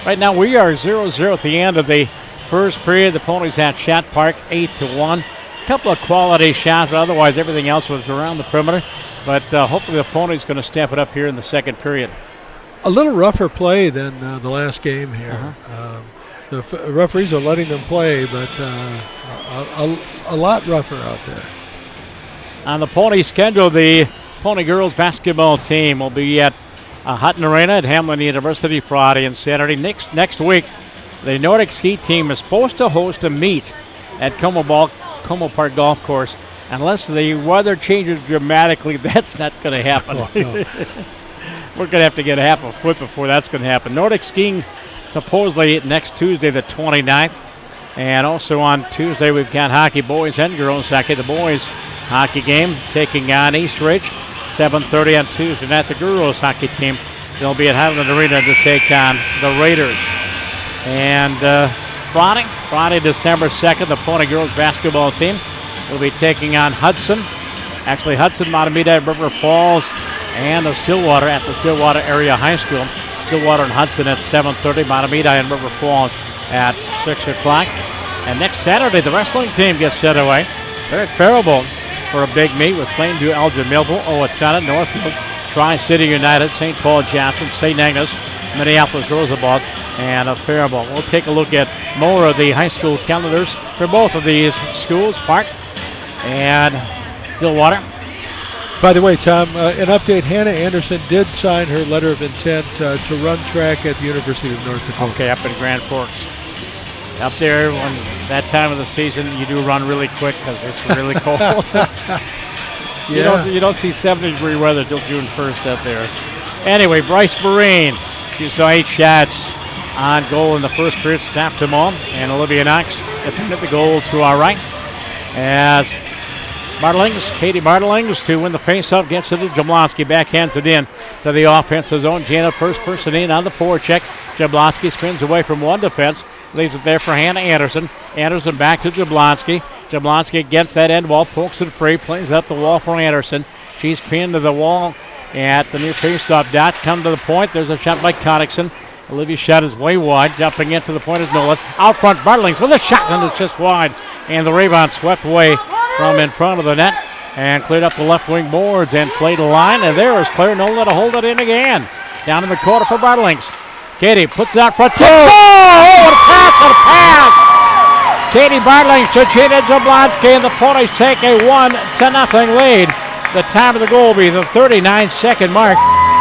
Right now, we are 0-0 at the end of the first period. The Ponies at Shat Park, 8-1. A couple of quality shots, but otherwise everything else was around the perimeter. But hopefully the Ponies going to step it up here in the second period. A little rougher play than the last game here. The referees are letting them play, but a lot rougher out there. On the Pony schedule, the Pony girls basketball team will be at Hutton Arena at Hamlin University Friday and Saturday. Next week, the Nordic ski team is supposed to host a meet at Como Park Golf Course unless the weather changes dramatically, that's not going to happen. Oh, no. We're going to have to get half a foot before that's going to happen. Nordic skiing supposedly next Tuesday, the 29th. And also on Tuesday, we've got hockey, boys and girls hockey. The boys hockey game taking on East Ridge, 7:30 on Tuesday night. The girls hockey team, they'll be at Highland Arena to take on the Raiders. And Friday, December 2nd, the Pony girls basketball team will be taking on Hudson. Actually, Hudson, Matamita, River Falls, and the Stillwater at the Stillwater Area High School. Stillwater and Hudson at 7:30, Matamita and River Falls at 6 o'clock. And next Saturday, the wrestling team gets set away. They're at Faribault for a big meet with Plainview, Elgin, Millville, Owatonna, Northfield, Tri-City United, St. Paul Johnson, St. Agnes, Minneapolis Roosevelt, and Faribault. We'll take a look at more of the high school calendars for both of these schools, Park and Stillwater. By the way, Tom, an update. Hannah Anderson did sign her letter of intent to run track at the University of North Dakota. Okay, up in Grand Forks. Up there, when that time of the season, you do run really quick because it's really cold. Yeah. You don't see 70-degree weather till June 1st up there. Anyway, Bryce Marine, she saw 8 shots on goal in the first period, stopped them all, and Olivia Knox defended the goal to our right. As Katie Bartlings to win the faceoff, gets it to Jablonski, backhands it in to the offensive zone. Janet first person in on the forecheck. Jablonski spins away from one defense, leaves it there for Hannah Anderson. Anderson back to Jablonski. Jablonski against that end wall, pokes it free, plays up the wall for Anderson. She's pinned to the wall at the near faceoff dot. Come to the point. There's a shot by Connickson. Olivia's shot is way wide. Jumping into the point is Nolan. Out front, Bartlings with a shot, and it's just wide. And the rebound swept away from in front of the net and cleared up the left wing boards and played a line. And there is Claire Nolan to hold it in again. Down in the corner for Bartlings. Katie puts it out front. Oh, what a pass, what a pass! Katie Bartlings to Gina Jablonski, and the Ponies take a 1-0 lead. The time of the goal will be the 39-second mark.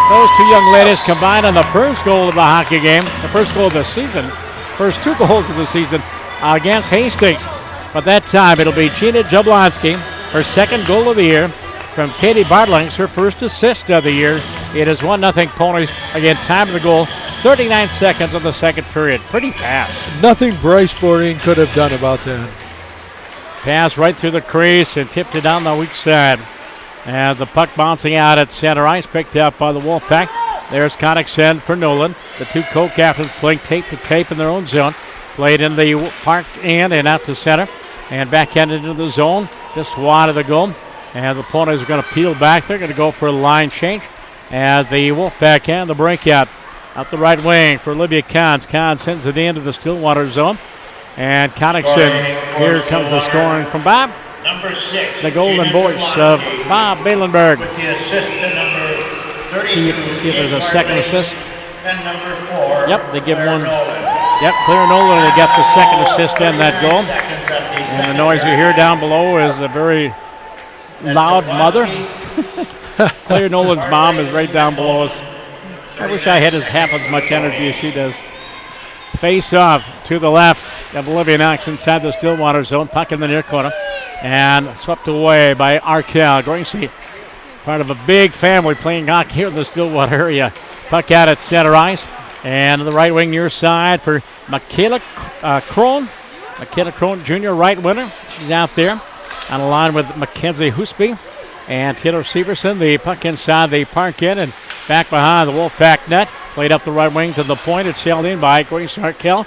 Those two young ladies combined on the first goal of the hockey game, the first goal of the season, first 2 goals of the season against Hastings. But that time it'll be Gina Jablonski, her second goal of the year, from Katie Bartlings, her first assist of the year. It is 1-0 Ponies. Again, time of the goal, 39 seconds of the second period. Pretty fast. Nothing Bryce Boreen could have done about that. Pass right through the crease and tipped it down the weak side. And the puck bouncing out at center ice, picked up by the Wolfpack. There's Connickson for Nolan. The two co-captains playing tape to tape in their own zone. Played in the park end and out to center. And backhanded into the zone, just wide of the goal. And the Ponies are going to peel back. They're going to go for a line change. As the Wolfpack and the breakout out the right wing for Olivia Kahns. Kahns sends it into the Stillwater zone. And Connickson, here comes the scoring from Bob. Number 6, the golden voice of Bob Bailenberg. With the assist to number 32. See if there's a second assist. And number 4. Yep, they give Claire one. Nolan. Yep, Claire Nolan will get the second assist in that goal. And the noise you hear down below is a very loud mother. Claire Nolan's mom is right down below us. I wish I had half as much energy as she does. Face off to the left of Olivia Knox inside the Stillwater zone. Puck in the near corner. And swept away by Arkell Gracie. Part of a big family playing hockey here in the Stillwater area. Puck out at center ice. And the right wing near side for Michaela Krohn. Michaela Krohn, junior right winger. She's out there on a line with Mackenzie Husby. And Taylor Severson, the puck inside the park end and back behind the Wolfpack net. Played up the right wing to the point. It's sailed in by Grace Arkell.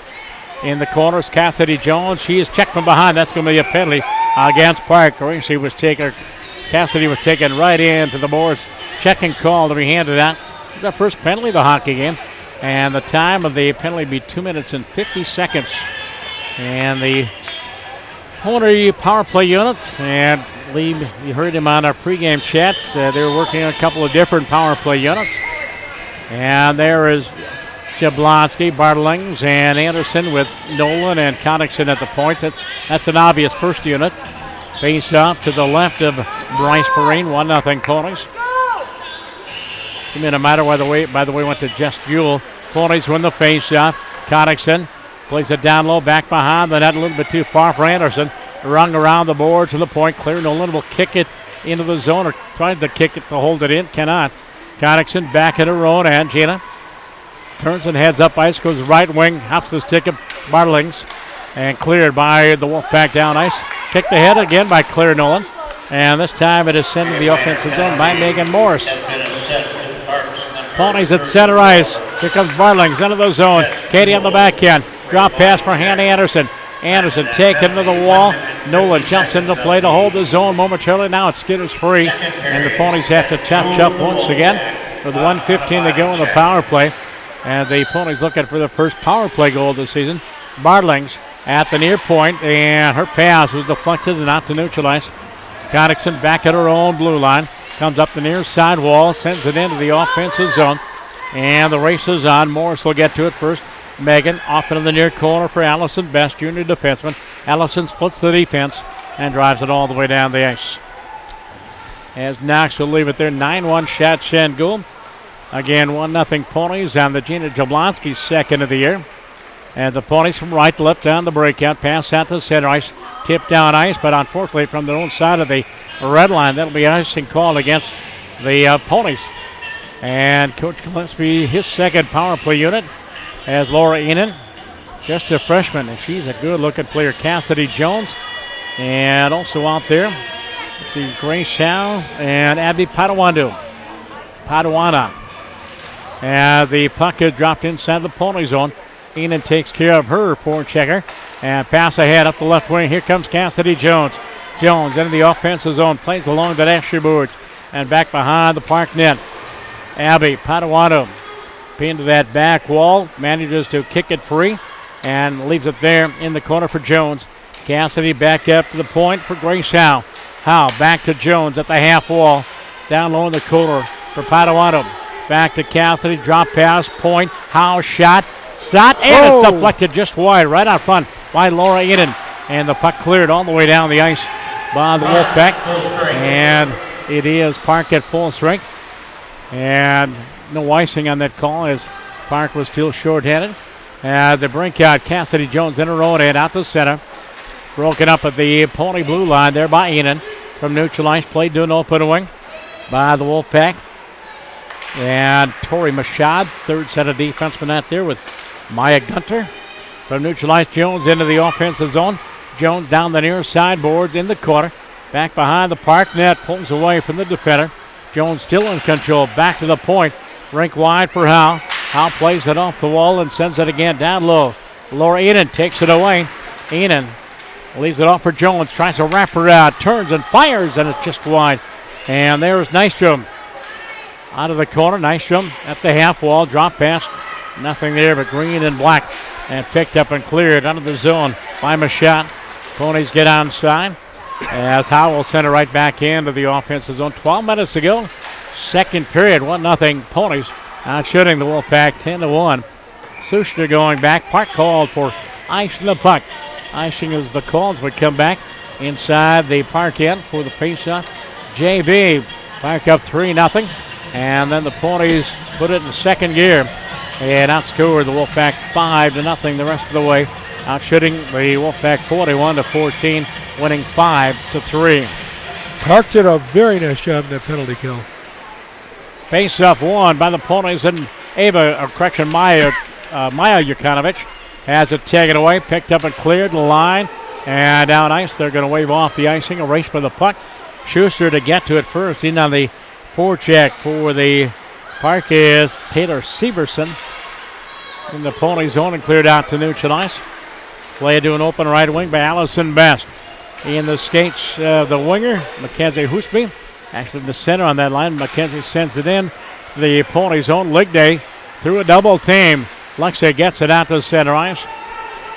In the corners, Cassidy Jones. She is checked from behind. That's going to be a penalty against Park. Cassidy was taken right into the boards. Checking call to be handed out. It's our first penalty of the hockey game. And the time of the penalty will be 2 minutes and 50 seconds. And the Pony power play units, and Lee, you heard him on our pregame chat. They were working on a couple of different power play units. And there is Jablonski, Bartlings, and Anderson with Nolan and Connickson at the points. That's an obvious first unit. Face off to the left of Bryce Perrine, 1-0 Ponies. 2 minute matter, by the way, went to Jess Jewell. Ponies win the face off. Connickson plays it down low, back behind the net, a little bit too far for Anderson. Rung around the board to the point. Claire Nolan will kick it into the zone, or tried to kick it to hold it in. Cannot. Connickson back at her own, and Gina turns and heads up ice, goes right wing, hops the stick of Bartlings, and cleared by the Wolfpack down ice. Kicked ahead again by Claire Nolan, and this time it is sent to the offensive zone by Megan Morris. Ponies at center ice. Here comes Bartlings into the zone. Katie on the backhand. Drop pass for Hannah Anderson. Anderson taken to the wall. Nolan jumps into play to hold the zone momentarily. Now it's skitters free, and the Ponies have to touch up once again with 1:15 to go in the power play. And the Ponies looking for the first power play goal of the season. Bartlings at the near point, and her pass was deflected and not to neutralize. Connickson back at her own blue line. Comes up the near side wall, sends it into the offensive zone. And the race is on. Morris will get to it first. Megan off into the near corner for Allison Best, junior defenseman. Allison splits the defense and drives it all the way down the ice. As Knox will leave it there, 9-1 Shat-Shen goal. Again, 1-0 Ponies on the Gina Jablonski second of the year. And the Ponies from right to left down the breakout. Pass out to center ice. Tip down ice, but unfortunately from their own side of the red line, that'll be an icing call against the Ponies. And Coach Gillespie, his second power play unit, as Laura Enan, just a freshman, and she's a good-looking player. Cassidy Jones, and also out there, let's see, Grace Shaw and Abby Padawana. And the puck is dropped inside the Pony zone. Enan takes care of her forechecker, and pass ahead up the left wing. Here comes Cassidy Jones. Jones into the offensive zone, plays along the dasher boards, and back behind the park net. Abby Padawana pinned to that back wall, manages to kick it free, and leaves it there in the corner for Jones. Cassidy back up to the point for Grace Howe. Howe back to Jones at the half wall, down low in the corner for Padawana. Back to Cassidy, drop pass, point, Howe shot, and it's deflected just wide, right out front by Laura Enan. And the puck cleared all the way down the ice by the Wolfpack. And it is Park at full strength. And no icing on that call as Park was still short-handed. The breakout, Cassidy Jones in her own end out to center. Broken up at the Pony blue line there by Enan. From neutral ice, played to an open wing by the Wolfpack. And Tori Machad, third set of defensemen out there with Maya Gunter. From neutral ice, Jones into the offensive zone. Jones down the near side boards in the corner. Back behind the park net, pulls away from the defender. Jones still in control, back to the point. Rink wide for Howe. Howe plays it off the wall and sends it again down low. Laura Enan takes it away. Enan leaves it off for Jones, tries to wrap her out, turns and fires, and it's just wide. And there's Nystrom out of the corner. Nystrom at the half wall, drop pass. Nothing there but green and black. And picked up and cleared out of the zone by Machad. Ponies get onside as Howe will send it right back into the offensive zone. 12 minutes to go. Second period, 1-0 Ponies outshooting the Wolfpack 10-1. Sushner going back. Park called for icing the puck. Icing is the calls would come back inside the park end for the faceoff. JB, Park up 3-0. And then the Ponies put it in second gear and outscored the Wolfpack 5-0 the rest of the way. Outshooting the Wolfpack 41-14, winning 5-3. Park did a very nice job in that penalty kill. Face-up won by the Ponies, and Maya Jukanovic has it taken away, picked up and cleared the line, and down ice. They're going to wave off the icing, a race for the puck. Schuster to get to it first, in on the forecheck for the Park is Taylor Severson in the Pony zone and cleared out to neutral ice. Play to an open right wing by Allison Best. In the skates, the winger, Mackenzie Hoosby. Actually in the center on that line. Mackenzie sends it in to the Pony zone. Ligday through a double team. Lexia gets it out to the center ice.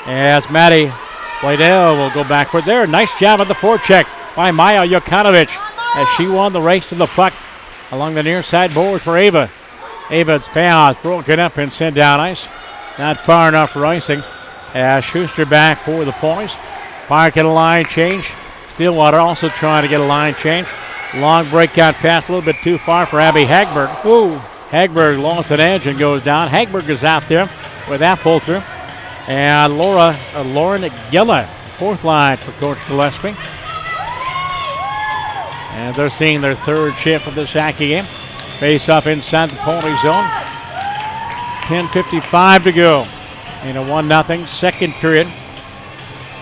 As Maddie Bladell will go back for it there. Nice job at the forecheck by Maya Jukanovic as she won the race to the puck along the near side board for Ava. Ava's pass broken up and sent down ice. Not far enough for icing. As Schuster back for the Ponies. Park at a line change. Stillwater also trying to get a line change. Long breakout pass, a little bit too far for Abby Hagberg. Ooh. Hagberg lost an edge and goes down. Hagberg is out there with that pull through. And Lauren Gilla fourth line for Coach Gillespie. And they're seeing their third shift of this hockey game. Face up inside the Pony zone. 10:55 to go in a 1-0 second period.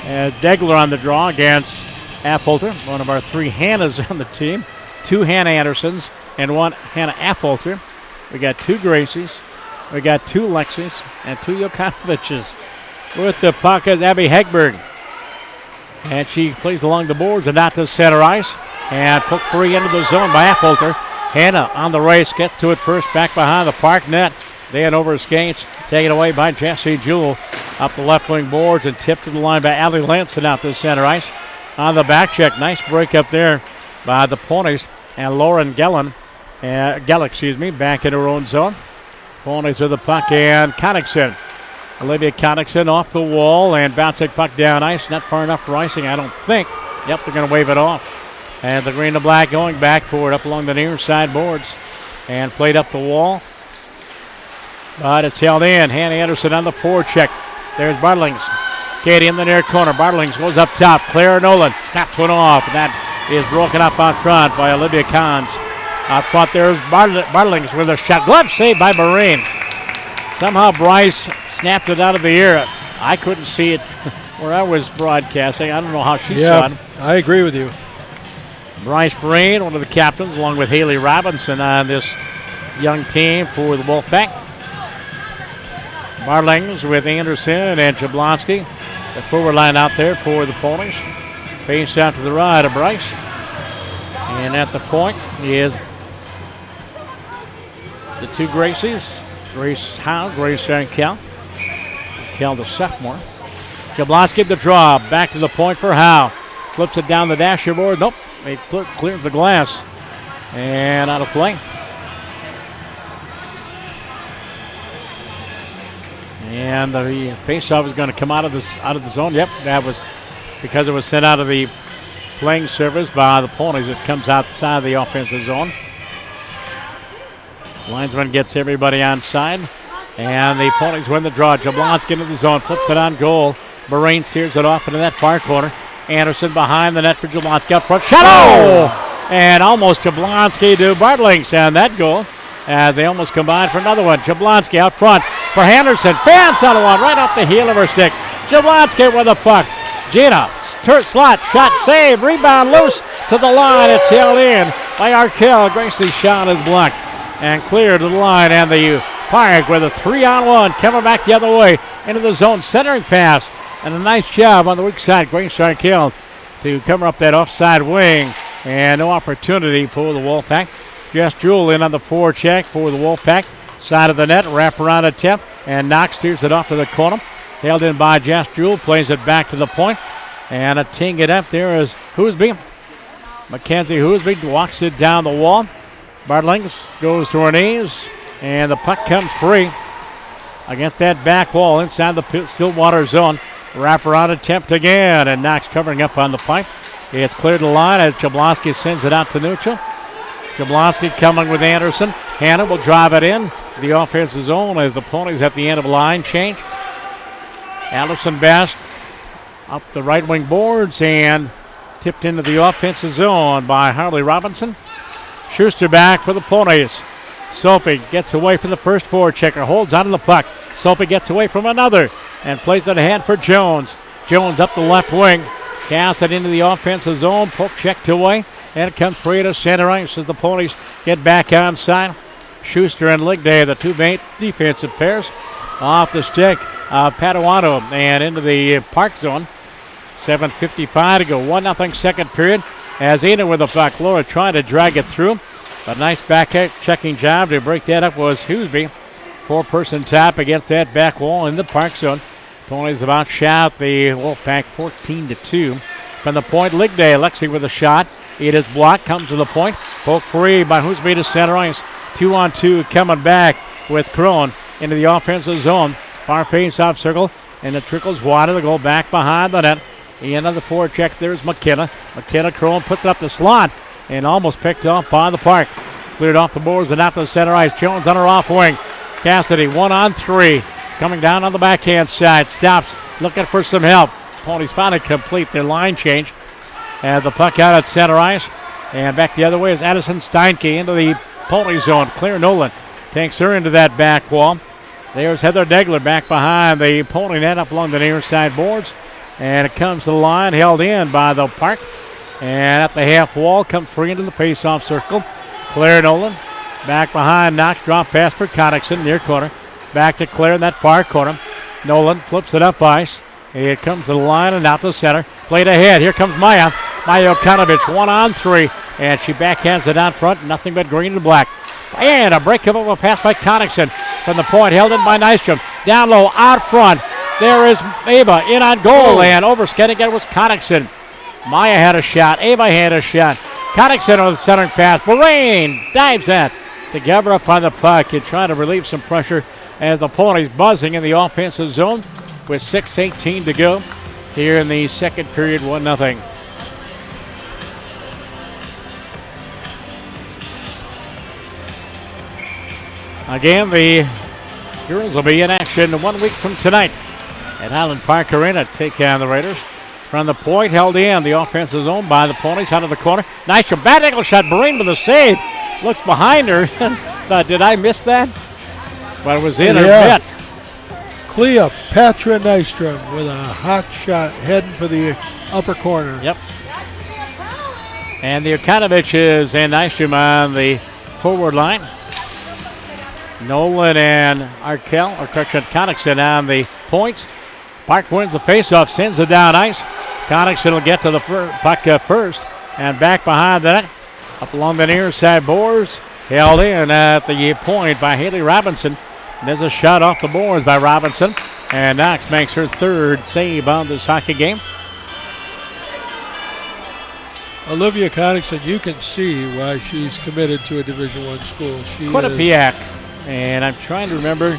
Degler on the draw against Affolter, one of our 3 Hannahs on the team. 2 Hannah Andersons and 1 Hannah Affolter. We got 2 Gracies. We got 2 Lexis and 2 Jokanoviches. With the puck is Abby Hegberg. And she plays along the boards and out to center ice. And poked free into the zone by Affolter. Hannah on the race, gets to it first, back behind the park net. Then over skates, taken away by Jesse Jewell. Up the left wing boards and tipped to the line by Allie Lanson out to center ice. On the back check, nice break up there by the Ponies. And Lauren Gell, back in her own zone. Ponies with the puck and Connickson. Olivia Connickson off the wall and bouncing puck down ice. Not far enough for icing, I don't think. Yep, they're going to wave it off. And the green and black going back for it up along the near side boards. And played up the wall. But it's held in. Hannah Anderson on the forecheck. There's Bartlings. Katie in the near corner. Bartlings goes up top. Claire Nolan snaps one off. And that is broken up out front by Olivia Kahns. Out front there's Bartlings with a shot. Glove saved by Marine. Somehow Bryce snapped it out of the air. I couldn't see it where I was broadcasting. I don't know how she saw it. I agree with you. Bryce Marine, one of the captains, along with Haley Robinson on this young team for the Wolfpack. Bartlings with Anderson and Jablonski. The forward line out there for the Ponies. Face out to the right of Bryce. And at the point is the 2 Gracies. Grace Howe, Grace Kel. Kel the sophomore. Jablonski the draw. Back to the point for Howe. Flips it down the dashboard. Nope. He clears the glass. And out of play. And the face-off is going to come out of the zone. Yep, that was because it was sent out of the playing surface by the Ponies. It comes outside the offensive zone. Linesman gets everybody on side. And the Ponies win the draw. Jablonski into the zone, flips it on goal. Moraine steers it off into that far corner. Anderson behind the net for Jablonski up front. Shot! Oh! And almost Jablonski to Bartlings. And that goal. They almost combined for another one. Jablonski out front for Henderson. Fans out of one right off the heel of her stick. Jablonski with the puck. Gina, slot, shot, save, rebound loose to the line. It's held in by Arkell. Gracie's shot is blocked and cleared to the line. And the Park with a 3-on-1 coming back the other way into the zone. Centering pass. And a nice job on the weak side. Grace Arkell to cover up that offside wing. And no opportunity for the Wolfpack. Jess Jewell in on the forecheck for the Wolfpack. Side of the net, wrap around attempt, and Knox steers it off to the corner. Held in by Jess Jewell, plays it back to the point. And a teeing it up there is Hoosby. Mackenzie Hoosby walks it down the wall. Bartlings goes to her knees, and the puck comes free against that back wall inside the Stillwater zone. Wrap around attempt again, and Knox covering up on the pipe. It's cleared the line as Jablonski sends it out to neutral. Jablonski coming with Anderson. Hannah will drive it in the offensive zone as the Ponies at the end of a line change. Allison Best up the right wing boards and tipped into the offensive zone by Harley Robinson. Schuster back for the Ponies. Sophie gets away from the first forward checker, holds onto the puck. Sophie gets away from another and plays it ahead for Jones. Jones up the left wing, cast it into the offensive zone, poke checked away. And it comes free to center ice as the Ponies get back on side. Schuster and Ligday, the 2 defensive pairs, off the stick of Paduano and into the park zone. 7:55 to go. 1-0 second period. As Ina with the puck. Laura trying to drag it through. A nice back checking job to break that up was Hoosby. 4-person tap against that back wall in the park zone. Ponies about shot the Wolfpack 14-2. From the point, Ligday, Lexi with a shot. It is blocked, comes to the point. Poke free by Hoosby to center ice. 2-on-2 coming back with Crone into the offensive zone. Far face-off circle, and it trickles wide of the goal back behind the net. End of the forecheck, there's McKenna. McKenna, Crone puts it up the slot and almost picked off by the park. Cleared off the boards and out to the center ice. Jones on her off wing. Cassidy, 1-on-3. Coming down on the backhand side. Stops, looking for some help. Ponies finally complete their line change. And the puck out at center ice. And back the other way is Addison Steinke into the Pony zone. Claire Nolan takes her into that back wall. There's Heather Degler back behind the Pony net up along the near side boards. And it comes to the line, held in by the Park. And at the half wall, comes free into the face-off circle. Claire Nolan back behind, Knox, drop pass for Connickson, near corner. Back to Claire in that far corner. Nolan flips it up ice. It comes to the line and out to center. Played ahead. Here comes Maya. Maya Okanovich, 1-on-3. And she backhands it out front. Nothing but green and black. And a break of a pass by Connickson from the point. Held in by Nystrom. Down low, out front. There is Ava in on goal. And overskating it was Connickson. Maya had a shot. Ava had a shot. Connickson on the centering pass. Moraine dives at to gather up on the puck and try to relieve some pressure as the Ponies buzzing in the offensive zone with 6:18 to go here in the second period, 1-0. Again, the girls will be in action 1 week from tonight at Highland Park Arena. Take on the Raiders. From the point, held in the offensive zone by the Ponies out of the corner. Nice bad angle shot. Marine with a save. Looks behind her. Thought, did I miss that? But it was in her net. Cleopatra Nystrom with a hot shot heading for the upper corner. Yep. And the Okanoviches and Nystrom on the forward line. Nolan and Connickson on the points. Park wins the faceoff, sends it down ice. Connickson will get to the puck first. And back behind that, up along the near side boards. Held in at the point by Haley Robinson. There's a shot off the boards by Robinson. And Knox makes her third save on this hockey game. Olivia Connickson, you can see why she's committed to a Division I school. She Quinnipiac. And I'm trying to remember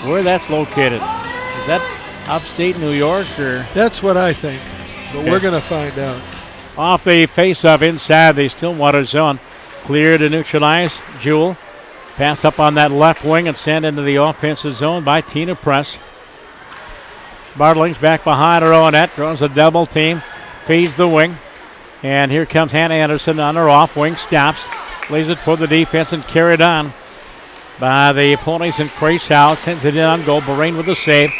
where that's located. Is that upstate New York? Or? That's what I think. But we're going to find out. Off the face-off inside the Stillwater zone. Clear to neutralize Jewell. Pass up on that left wing and send into the offensive zone by Tina Press. Bartling's back behind her own net. Draws a double team. Feeds the wing. And here comes Hannah Anderson on her off wing. Stops. Lays it for the defense and carried on by the Ponies and Grace House. Sends it in on goal. Bahrain with a save.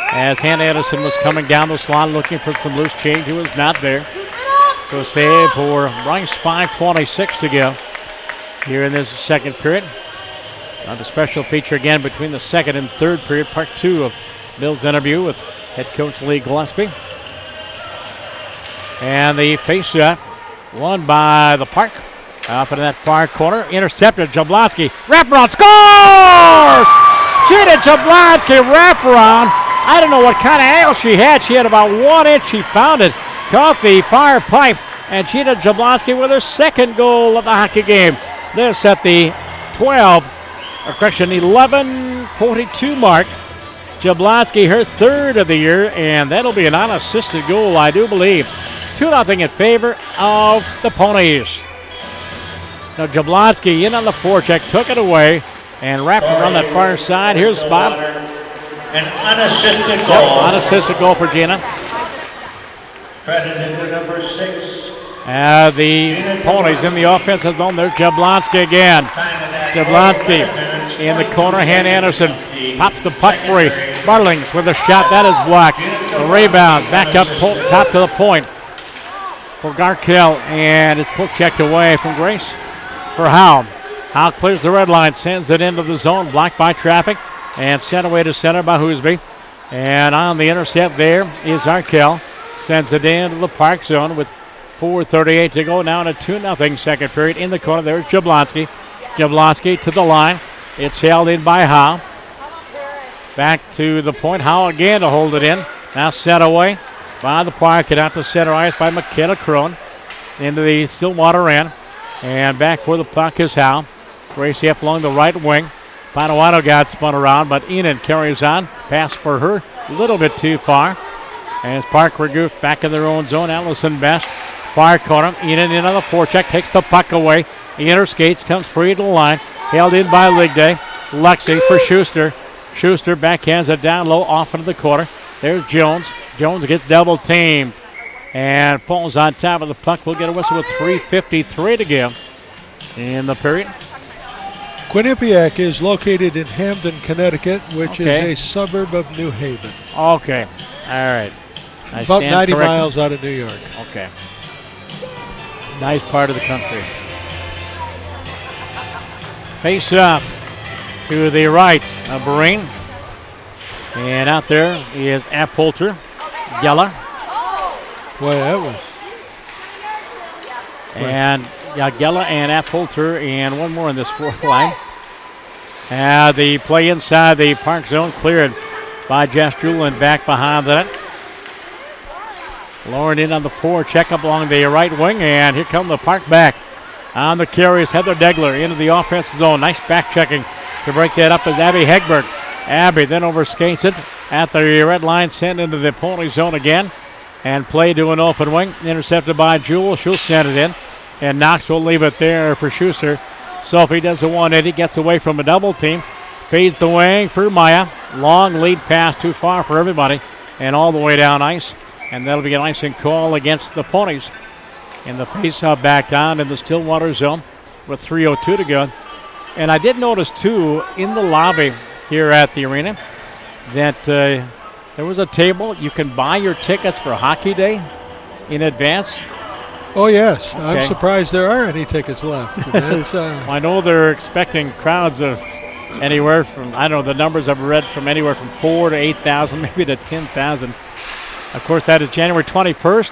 As Hannah Anderson was coming down the slot looking for some loose change. Who was not there. So a save for Bryce. 5:26 to go here in this second period. On the special feature again between the second and third period. Part 2 of Bill's interview with head coach Lee Gillespie. And the face-off won by the Park. Up in that far corner. Intercepted. Jablonski. Wraparound. Scores! Gina Jablonski wraparound. I don't know what kind of angle she had. She had about 1 inch. She found it. Caught the far pipe. And Gina Jablonski with her second goal of the hockey game. This at the 11:42 mark. Jablonski, her third of the year, and that'll be an unassisted goal, I do believe. 2-0 in favor of the Ponies. Now Jablonski in on the forecheck, took it away, and wrapped around that far side. Here's Bob. An unassisted goal. Yep, unassisted goal for Gina. Credited to number 6. The Ponies in the offensive zone. There's Jablonski again. Jablonski in the corner. Hannah Anderson pops the puck free. Bartlings with a shot. That is blocked. The rebound back up top to the point for Garkell. And it's puck checked away from Grace for Howe. Howe clears the red line. Sends it into the zone. Blocked by traffic. And sent away to center by Hoosby. And on the intercept there is Arkell. Sends it into the Park zone with 4:38 to go. Now in a 2-0 second period. In the corner, there's Jablonski. Jablonski to the line. It's held in by Howe. Back to the point. Howe again to hold it in. Now set away by the Park and out to center ice by Michaela Crone. Into the Stillwater end. And back for the puck is Howe. Gracie up along the right wing. Paduano got spun around, but Enan carries on. Pass for her. A little bit too far. As Park regoofed back in their own zone. Allison Best. Far corner. Enan in on the forecheck. Takes the puck away. Enan skates. Comes free to the line. Held in by Ligday. Lexi for Schuster. Schuster backhands it down low off into the corner. There's Jones. Jones gets double teamed and falls on top of the puck. We'll get a whistle with 3:53 to go in the period. Quinnipiac is located in Hamden, Connecticut, which is a suburb of New Haven. Okay. All right. About 90 miles out of New York. Okay. Nice part of the country. Face off to the right of Barine. And out there is Affolter, Geller. Boy, that was... And Geller and Affolter and one more in this fourth line. The play inside the park zone cleared by Jess Jewell and back behind that. Lauren in on the forecheck up along the right wing, and here come the park back. On the carry is Heather Degler into the offensive zone. Nice back checking to break that up is Abby Hegberg. Abby then over skates it at the red line, sent into the Pony zone again, and play to an open wing. Intercepted by Jewell. She'll send it in, and Knox will leave it there for Schuster. Sophie does the 180, gets away from a double team, feeds the wing for Maya. Long lead pass too far for everybody, and all the way down ice. And that'll be an icing call against the Ponies. In the face-off back down in the Stillwater zone with 3:02 to go. And I did notice, too, in the lobby here at the arena that there was a table. You can buy your tickets for Hockey Day in advance. Oh, yes. Okay. I'm surprised there are any tickets left. That's, I know they're expecting crowds of anywhere from, I don't know, the numbers I've read from anywhere from 4,000 to 8,000, maybe to 10,000. Of course, that is January 21st.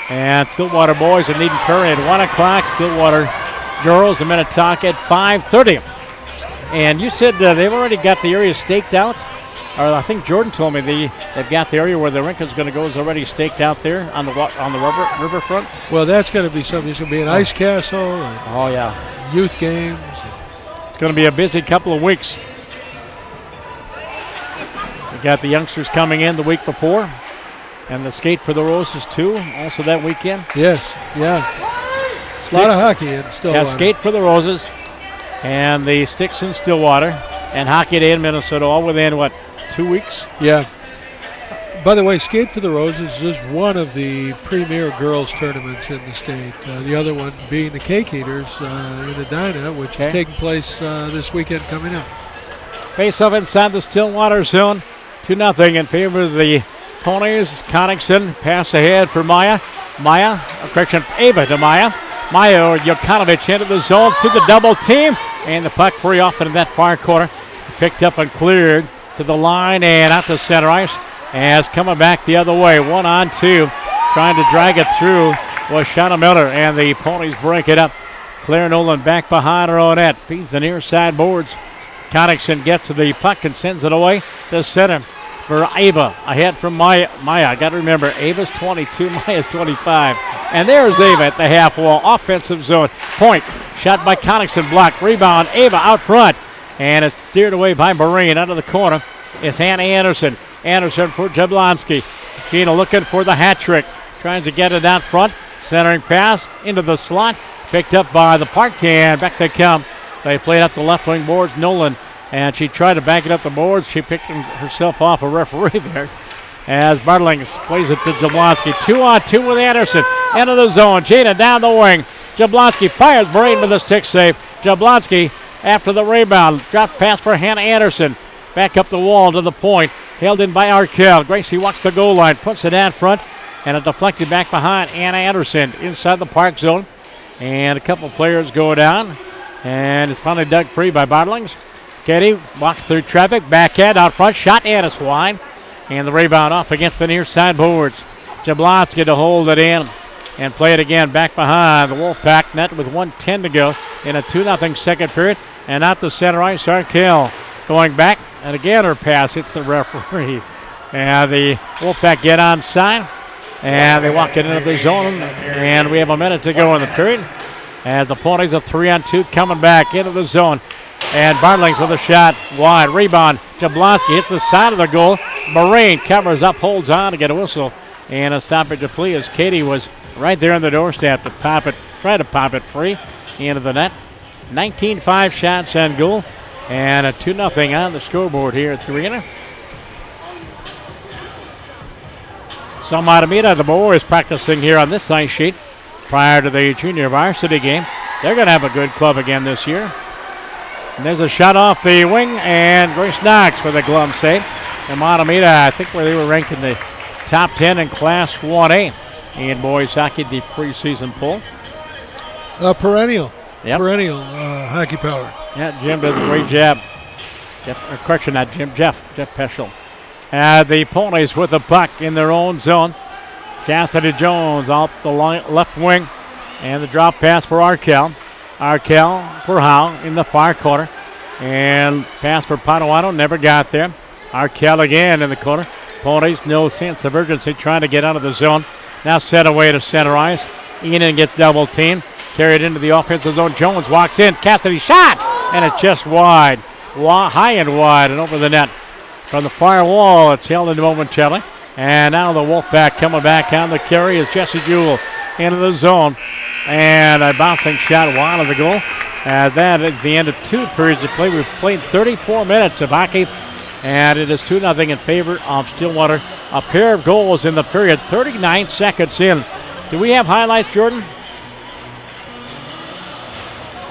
And Stillwater boys at Eden Prairie at 1 o'clock. Stillwater girls in Minnetonka at 5:30. And you said they've already got the area staked out. Or I think Jordan told me they've got the area where the rink is going to go is already staked out there on the riverfront. Well, that's going to be something. It's going to be an ice castle. Oh, yeah. Youth games. It's going to be a busy couple of weeks. We got the youngsters coming in the week before. And the Skate for the Roses, too, also that weekend. Yes, yeah. A lot of hockey in Stillwater. Yeah, Skate for the Roses and the Sticks in Stillwater and Hockey Day in Minnesota, all within, 2 weeks? Yeah. By the way, Skate for the Roses is one of the premier girls tournaments in the state. The other one being the Cake Eaters in Edina, which is taking place this weekend coming up. Face off inside the Stillwater zone, 2-0 in favor of the Ponies. Connickson pass ahead for Ava to Maya. Maya or Jokanovic into the zone to the double team, and the puck free off into that far corner. Picked up and cleared to the line and out to center ice. As coming back the other way, 1-on-2, trying to drag it through was Shauna Miller, and the Ponies break it up. Claire Nolan back behind her own net, feeds the near side boards. Connickson gets to the puck and sends it away to center for Ava, ahead from Maya. I got to remember, Ava's 22, Maya's 25. And there's Ava at the half wall, offensive zone. Point, shot by Connickson, blocked, rebound, Ava out front. And it's steered away by Marine out of the corner. It's Hannah Anderson. Anderson for Jablonski. Gina looking for the hat trick, trying to get it out front. Centering pass into the slot, picked up by the park, and back they come. They played up the left wing boards, Nolan. And she tried to back it up the boards. She picked herself off a referee there. As Bartlings plays it to Jablonski. 2-on-2 with Anderson. Into the zone. Gina down the wing. Jablonski fires Brain with a stick save. Jablonski after the rebound. Drop pass for Hannah Anderson. Back up the wall to the point. Held in by Arkell. Gracie walks the goal line. Puts it out front. And it deflected back behind Anna Anderson inside the park zone. And a couple players go down. And it's finally dug free by Bartlings. Katie walks through traffic, backhand out front, shot and it's wide. And the rebound off against the near side boards. Jablonski to hold it in and play it again back behind the Wolfpack net with 1:10 to go in a 2-0 second period. And out the center ice, Arkell going back. And again, her pass hits the referee. And the Wolfpack get onside. And they walk it into the zone. And we have a minute to go in the period. As the Ponies are 3-on-2 coming back into the zone. And Bartlings with a shot wide. Rebound. Jablonski hits the side of the goal. Marine covers up, holds on to get a whistle. And a stoppage to play as Katie was right there on the doorstep to try to pop it free into the net. 19-5 shots on goal. And a 2-0 on the scoreboard here at the arena. So Matamita, the boys practicing here on this ice sheet prior to the junior varsity game. They're going to have a good club again this year. And there's a shot off the wing, and Grace Knox with a glove save. And Matamita, I think where they were ranked in the top 10 in Class 1A in boys hockey, the preseason poll. Perennial. Yep. Perennial hockey power. Yeah, Jim does a great job. Correction, not Jim, Jeff Peschel. The Ponies with the puck in their own zone. Cassidy Jones off the left wing, and the drop pass for Arkell. Arkell for Howe in the far corner, and pass for Potawatomi, never got there. Arkell again in the corner. Ponies, no sense of urgency, trying to get out of the zone. Now set away to center ice. Enan gets double teamed, carried into the offensive zone. Jones walks in, Cassidy shot, and it's just wide, high and wide, and over the net. From the far wall, it's held in momentarily. And now the Wolfpack coming back on the carry is Jesse Jewell into the zone. And a bouncing shot wide of the goal. That is the end of 2 periods of play. We've played 34 minutes of hockey. And it is 2-0 in favor of Stillwater. A pair of goals in the period, 39 seconds in. Do we have highlights, Jordan?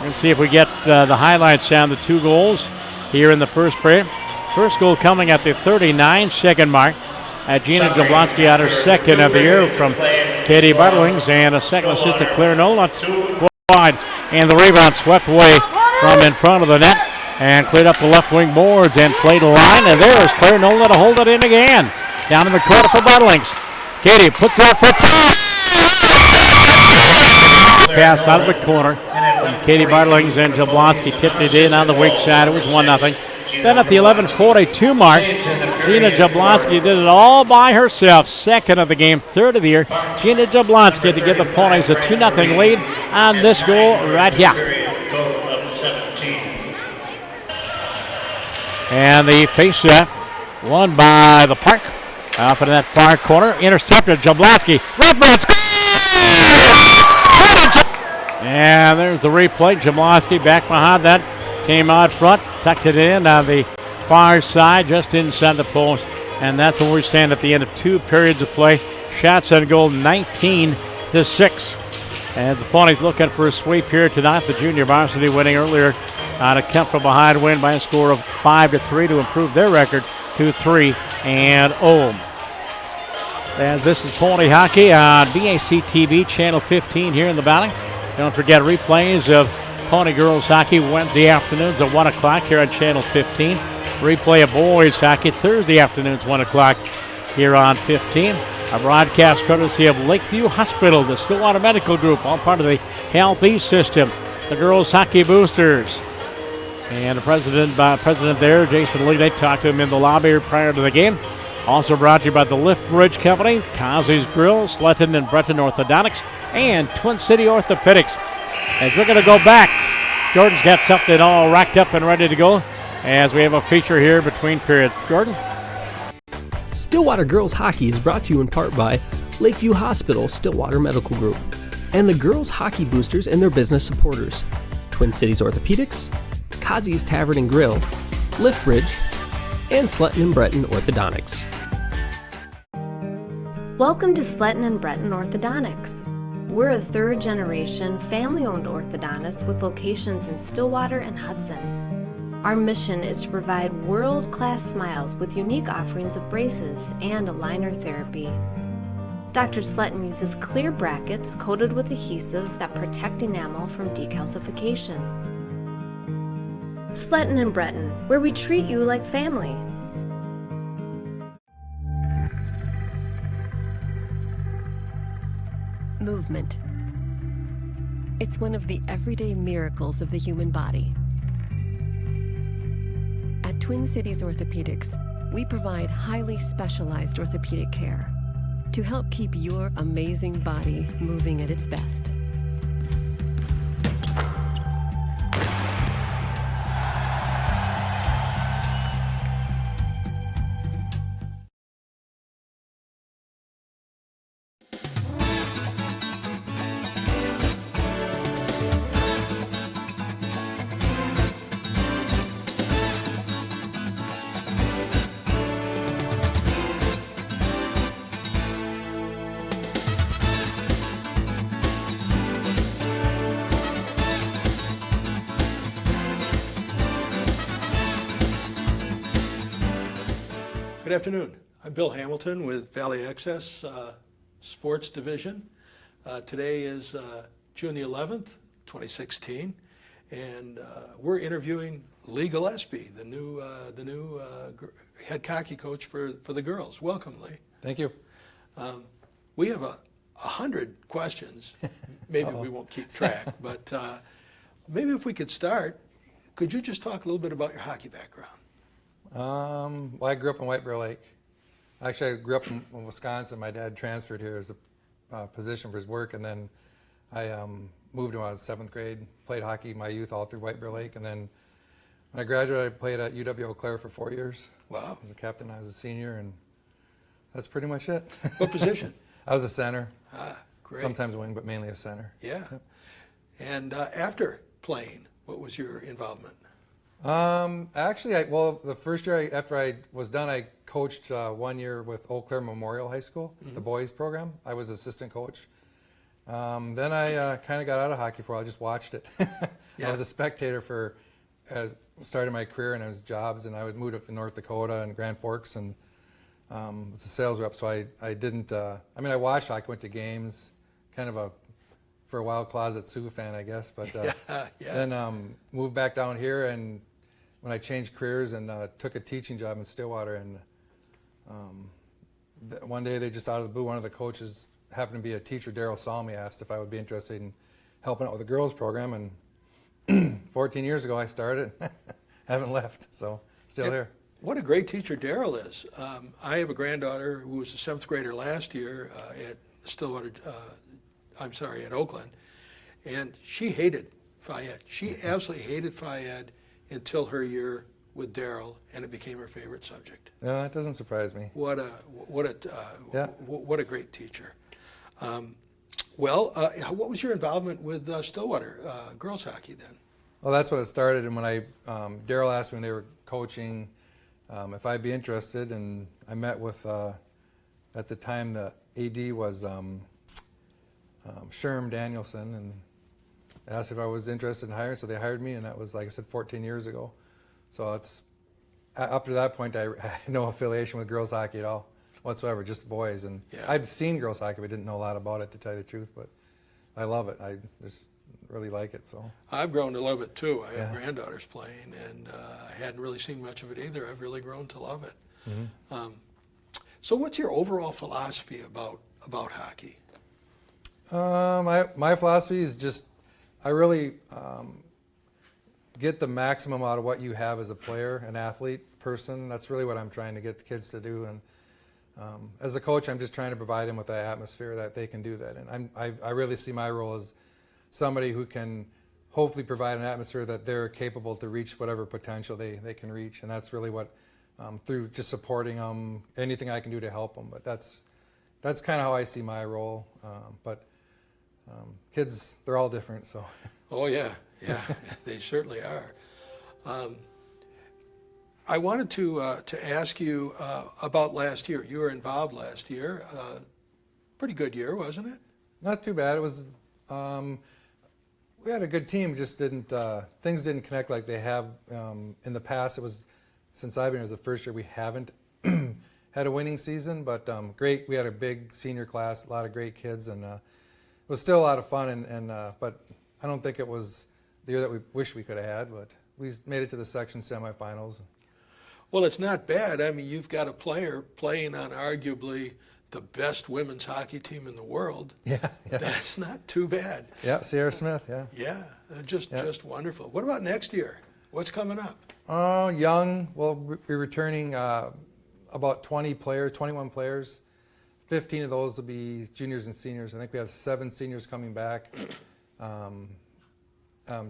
Let's see if we get the highlights on the 2 goals here in the first period. First goal coming at the 39-second mark. Gina Jablonski out her second of the year from Katie Bartlings, and a second assist to Claire Nolan. Wide, and the rebound swept away from in front of the net and cleared up the left wing boards and played a line. And there's Claire Nolan to hold it in again. Down in the corner for Bartlings. Katie puts it up for pass out of the corner. And Katie Bartlings and Jablonski tipped it in on the weak side. It was 1-0. Then at the 11:42 mark, Gina Jablonski did it all by herself. Second of the game, third of the year. Gina Jablonski to give the Ponies a 2-0 lead on this goal right here. And the face-off won by the Park. Up in that far corner, intercepted Jablonski. Redbird scores! And there's the replay. Jablonski back behind that. Came out front, tucked it in on the far side, just inside the post. And that's where we stand at the end of 2 periods of play. Shots on goal 19-6. And the Ponies looking for a sweep here tonight. The junior varsity winning earlier on a come from behind win by a score of 5-3 to improve their record to 3-0. And this is Pony Hockey on BAC TV, Channel 15 here in the Valley. Don't forget replays of Pony Girls Hockey Wednesday afternoons at 1 o'clock here on Channel 15. Replay of Boys Hockey Thursday afternoons 1 o'clock here on 15. A broadcast courtesy of Lakeview Hospital, the Stillwater Medical Group, all part of the Health East system. The Girls Hockey Boosters. And the president there, Jason Lee, they talked to him in the lobby prior to the game. Also brought to you by the Lift Bridge Company, Kazi's Grill, Sletton and Breton Orthodontics, and Twin City Orthopedics. As we're going to go back, Jordan's got something all racked up and ready to go as we have a feature here between periods. Jordan? Stillwater Girls Hockey is brought to you in part by Lakeview Hospital, Stillwater Medical Group, and the Girls Hockey Boosters and their business supporters, Twin Cities Orthopedics, Kazi's Tavern and Grill, Lift Bridge, and Sletton and Breton Orthodontics. Welcome to Sletton and Breton Orthodontics. We're a 3rd-generation, family-owned orthodontist with locations in Stillwater and Hudson. Our mission is to provide world-class smiles with unique offerings of braces and aligner therapy. Dr. Sletton uses clear brackets coated with adhesive that protect enamel from decalcification. Sletton and Breton, where we treat you like family. Movement. It's one of the everyday miracles of the human body. At Twin Cities Orthopedics, we provide highly specialized orthopedic care to help keep your amazing body moving at its best. afternoon. I'm Bill Hamilton with Valley Access Sports Division. Today is June the 11th, 2016, and we're interviewing Lee Gillespie, the new head hockey coach for the girls. Welcome, Lee. Thank you. We have 100 questions. Maybe we won't keep track, but maybe if we could start, could you just talk a little bit about your hockey background? Well, I grew up in White Bear Lake. Actually, I grew up in Wisconsin. My dad transferred here as a position for his work, and then I moved when I was 7th grade, played hockey my youth all through White Bear Lake, and then when I graduated, I played at UW Eau Claire for 4 years. Wow. I was a captain, I was a senior, and that's pretty much it. What position? I was a center. Ah, great. Sometimes wing, but mainly a center. Yeah. And after playing, what was your involvement? Actually, the first year after I was done, I coached 1 year with Eau Claire Memorial High School, the boys program. I was assistant coach. Then I kind of got out of hockey for a while. I just watched it. Yeah. I was a spectator for started my career, and it was jobs, and I would move up to North Dakota and Grand Forks, and was a sales rep. So I didn't. I watched hockey, went to games, kind of for a while closet Sioux fan, I guess. But then moved back down here, and when I changed careers and took a teaching job in Stillwater, and one day they just out of the blue, one of the coaches happened to be a teacher, Daryl Salmi, asked if I would be interested in helping out with the girls program, and 14 years ago I started. Haven't left, so still here. What a great teacher Daryl is. I have a granddaughter who was a 7th grader last year at Stillwater, at Oakland, and she hated Phi-Ed. She absolutely hated Phi-Ed until her year with Daryl, and it became her favorite subject. No, that doesn't surprise me. What a great teacher. What was your involvement with Stillwater girls hockey then? Well, that's what it started, and when Daryl asked me when they were coaching if I'd be interested, and I met with, at the time the AD was Sherm Danielson, and asked if I was interested in hiring, so they hired me, and that was, like I said, 14 years ago. So it's up to that point, I had no affiliation with girls hockey at all whatsoever, just boys. And I'd seen girls hockey, but didn't know a lot about it, to tell you the truth. But I love it. I just really like it. So I've grown to love it too. I have granddaughters playing, and I hadn't really seen much of it either. I've really grown to love it. Mm-hmm. So what's your overall philosophy about hockey? My philosophy is just I really get the maximum out of what you have as a player, an athlete, person. That's really what I'm trying to get the kids to do. And as a coach, I'm just trying to provide them with that atmosphere that they can do that. And I really see my role as somebody who can hopefully provide an atmosphere that they're capable to reach whatever potential they can reach. And that's really what, through just supporting them, anything I can do to help them. But that's kind of how I see my role. Kids, they're all different, so. Oh yeah, they certainly are. I wanted to ask you about last year. You were involved last year. Pretty good year, wasn't it? Not too bad. It was. We had a good team. Just didn't things didn't connect like they have in the past. It was since I've been here, it was the first year we haven't had a winning season. But great. We had a big senior class, a lot of great kids, and it was still a lot of fun. But I don't think it was the year that we wish we could have had. But we made it to the section semifinals. Well, it's not bad. I mean, you've got a player playing on arguably the best women's hockey team in the world. Yeah. That's not too bad. Yeah, Sierra Smith, yeah. Yeah, just wonderful. What about next year? What's coming up? Young. Well, we're returning about 21 players. 15 of those will be juniors and seniors. I think we have 7 seniors coming back.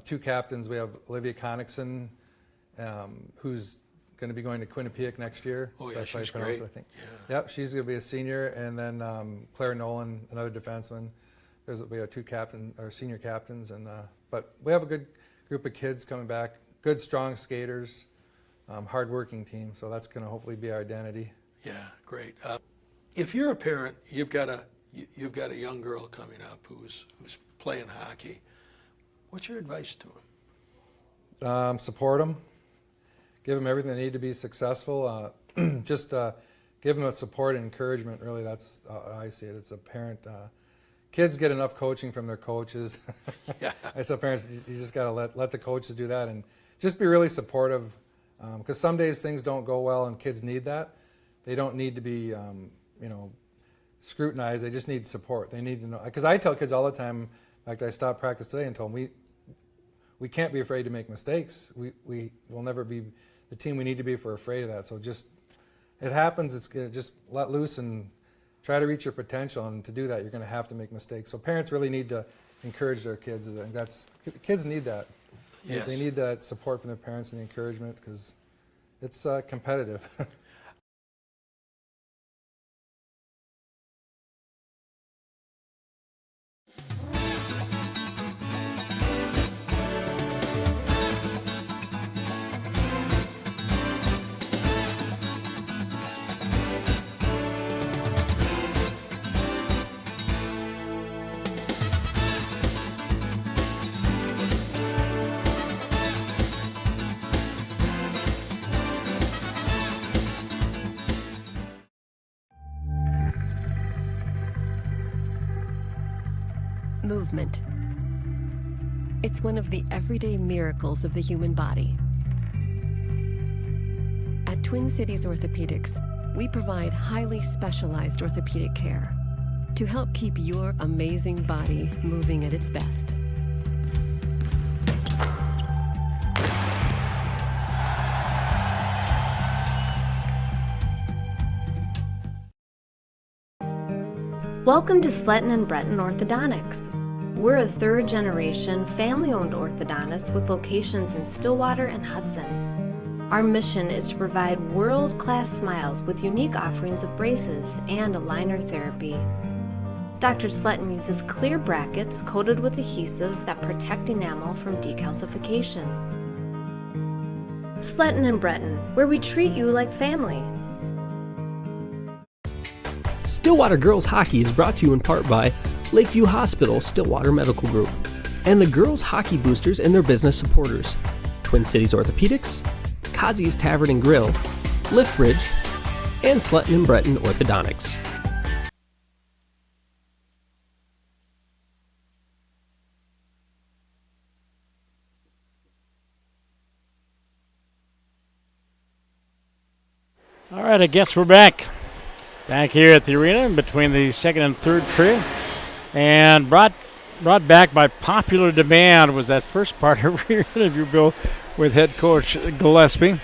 2 captains. We have Olivia Connickson, who's going to be going to Quinnipiac next year. Oh yeah, that's she's great. I think. Yeah. Yep, she's going to be a senior, and then Claire Nolan, another defenseman. We have 2 senior captains, and but we have a good group of kids coming back. Good, strong skaters, hard-working team. So that's going to hopefully be our identity. Yeah, great. If you're a parent, you've got a young girl coming up who's playing hockey. What's your advice to him? Support them. Give them everything they need to be successful. Just give them a support and encouragement. Really, that's how I see it. It's a parent. Kids get enough coaching from their coaches. Yeah. I tell parents, you just got to let the coaches do that and just be really supportive. Because some days things don't go well and kids need that. They don't need to be, scrutinized. They just need support. They need to know. Because I tell kids all the time, in fact, I stopped practice today and told them we can't be afraid to make mistakes. We will never be the team we need to be if we're afraid of that. So just, it happens. It's gonna just let loose and try to reach your potential. And to do that, you're going to have to make mistakes. So parents really need to encourage their kids. And kids need that. Yes. They need that support from their parents and the encouragement because it's competitive. Movement. It's one of the everyday miracles of the human body. At Twin Cities Orthopedics, we provide highly specialized orthopedic care to help keep your amazing body moving at its best. Welcome to Sletton and Breton Orthodontics. We're a third-generation, family-owned orthodontist with locations in Stillwater and Hudson. Our mission is to provide world-class smiles with unique offerings of braces and aligner therapy. Dr. Sletton uses clear brackets coated with adhesive that protect enamel from decalcification. Sletton and Breton, where we treat you like family. Stillwater Girls Hockey is brought to you in part by Lakeview Hospital Stillwater Medical Group and the Girls Hockey Boosters and their business supporters, Twin Cities Orthopedics, Kazi's Tavern and Grill, Lift Bridge, and Sletton and Breton Orthodontics. All right, I guess we're back. Back here at the arena in between the second and third period. And brought back by popular demand was that first part of your interview, Bill, with head coach Gillespie.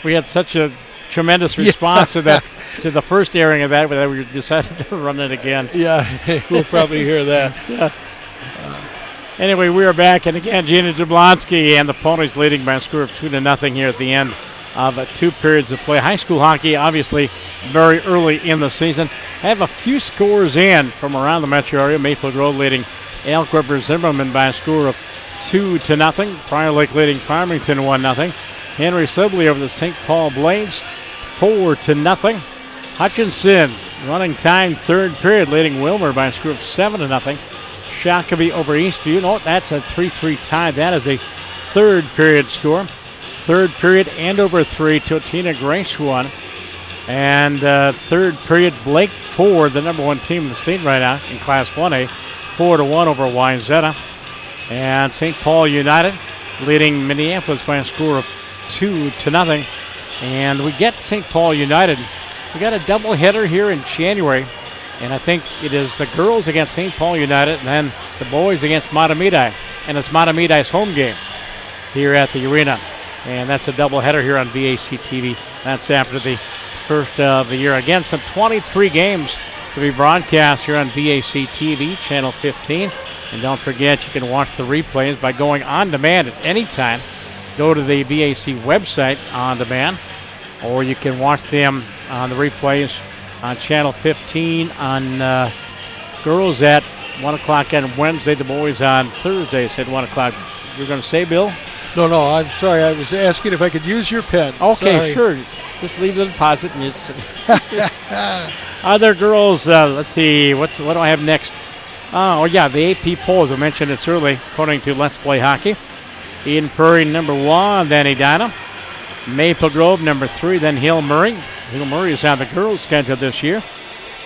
We had such a tremendous response to that, to the first airing of that we decided to run it again. Yeah, we'll probably hear that. Yeah. Anyway, we are back, and again, Gina Jablonski and the Ponies leading by a score of 2-0 here at the end of 2 periods of play. High school hockey, obviously, very early in the season. I have a few scores in from around the metro area. Maple Grove leading Elk River Zimmerman by a score of 2-0. Prior Lake leading Farmington 1-0. Henry Sibley over the St. Paul Blades 4-0. Hutchinson running time third period leading Wilmer by a score of 7-0. Shakopee over Eastview. No, that's a 3-3 tie. That is a third period score. Third period, Andover 3, Totina Grace 1. And third period, Blake 4, the number 1 team in the state right now in Class 1A, 4-1 over Wyzetta. And St. Paul United leading Minneapolis by a score of 2-0. And we get St. Paul United. We got a doubleheader here in January. And I think it is the girls against St. Paul United and then the boys against Matamidi. And it's Matamidai's home game here at the arena. And that's a doubleheader here on VAC TV. That's after the first of the year. Again, some 23 games to be broadcast here on VAC TV, Channel 15. And don't forget, you can watch the replays by going on demand at any time. Go to the VAC website on demand, or you can watch them on the replays on Channel 15 on girls at 1 o'clock on Wednesday, the boys on Thursdays at 1 o'clock. You're going to say, Bill? No, I'm sorry. I was asking if I could use your pen. Okay, Sorry. sure. Just leave the deposit. And it's other girls, let's see, what do I have next? Oh, yeah, the AP polls. I mentioned it's early, according to Let's Play Hockey. Eden Prairie, number 1, then Edina. Maple Grove, number 3, then Hill Murray. Hill Murray is on the girls' schedule this year.